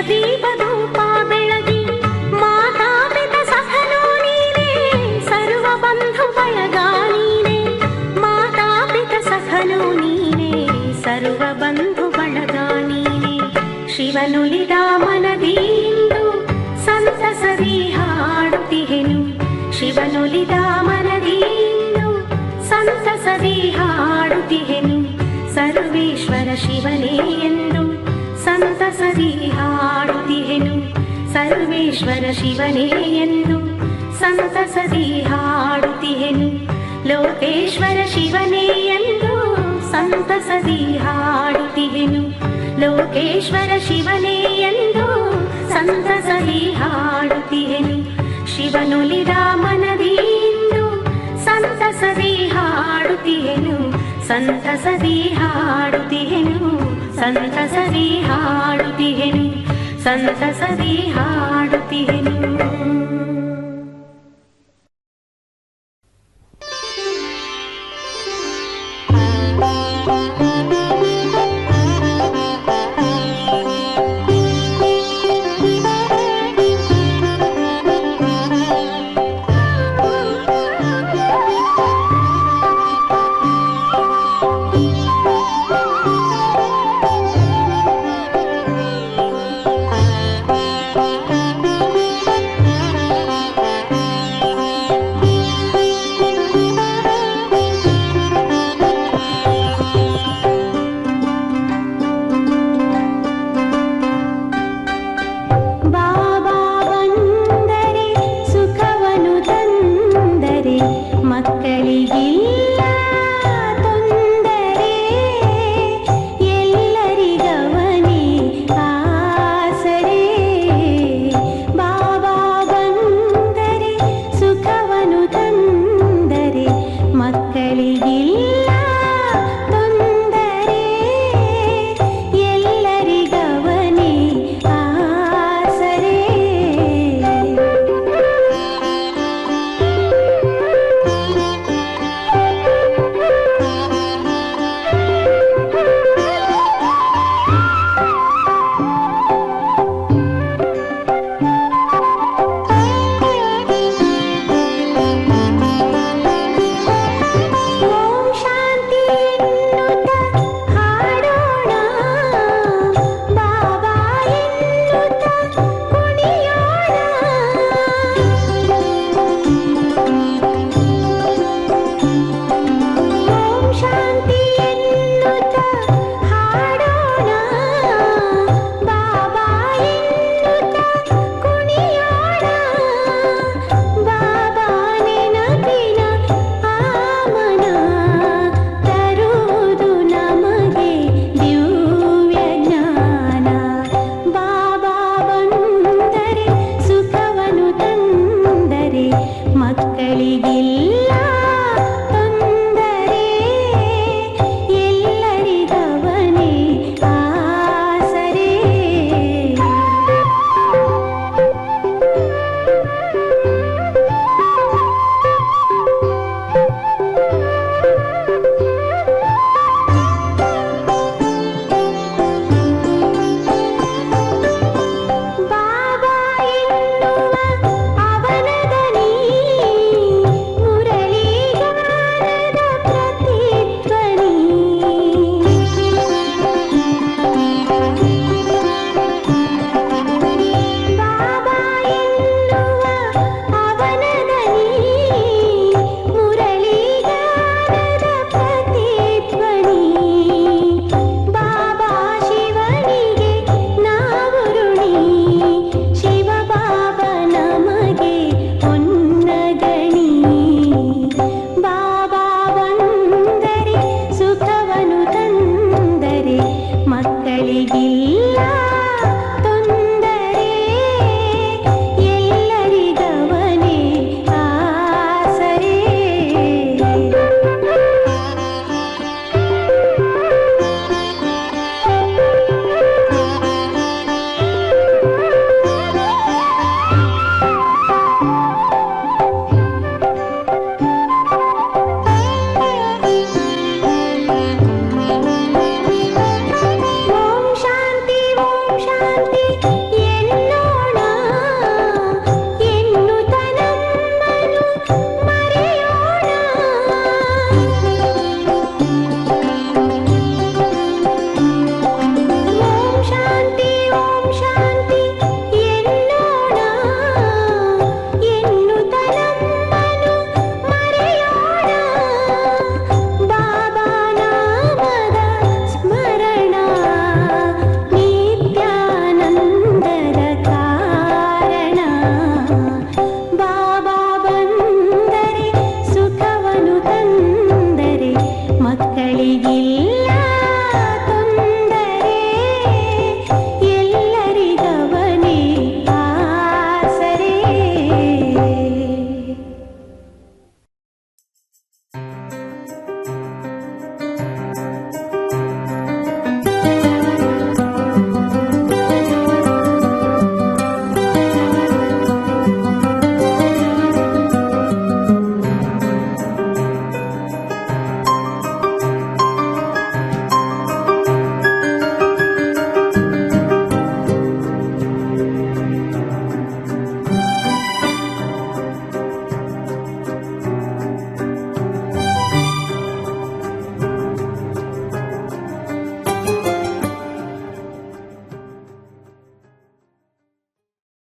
ದೀಪ ಶಿವನುಲಿದ ಮನದಿಂದು ಸಂತಸದಿ ಹಾಡುತ್ತಿಹೆನು. ಶಿವನುಲಿದ ಮನದಿಂದು ಸಂತಸದಿ ಹಾಡುತ್ತಿಹೆನು. ಸರ್ವೇಶ್ವರ ಶಿವನೇ ಎಂದು ಸಂತಸದಿ ಹಾಡುತ್ತಿಹೆನು. ಸರ್ವೇಶ್ವರ ಶಿವನೇ ಎಂದು ಸಂತಸದಿ ಹಾಡುತ್ತಿಹೆನು. ಲೋಕೇಶ್ವರ ಶಿವನೇ ಎಂದು ಸಂತಸದಿ ಹಾಡುತ್ತಿಹೆನು. ಲೋಕೇಶ್ವರ ಶಿವನೇ ಎಂದು ಸಂತಸದಿ ಹಾಡುತ್ತಿಹೆನು. ಶಿವನುಲಿದ ಮನದಿಂದು ಸಂತಸದಿ ಹಾಡುತ್ತಿಹೆನು. ಸಂತಸದಿ ಹಾಡುತ್ತಿಹೆನು. ಸಂತಸದಿ ಹಾಡುತ್ತಿಹೆನು. ಸಂತಸದಿ ಹಾಡುತ್ತಿಹೆನು. ಮಕ್ಕಳಿಗೆ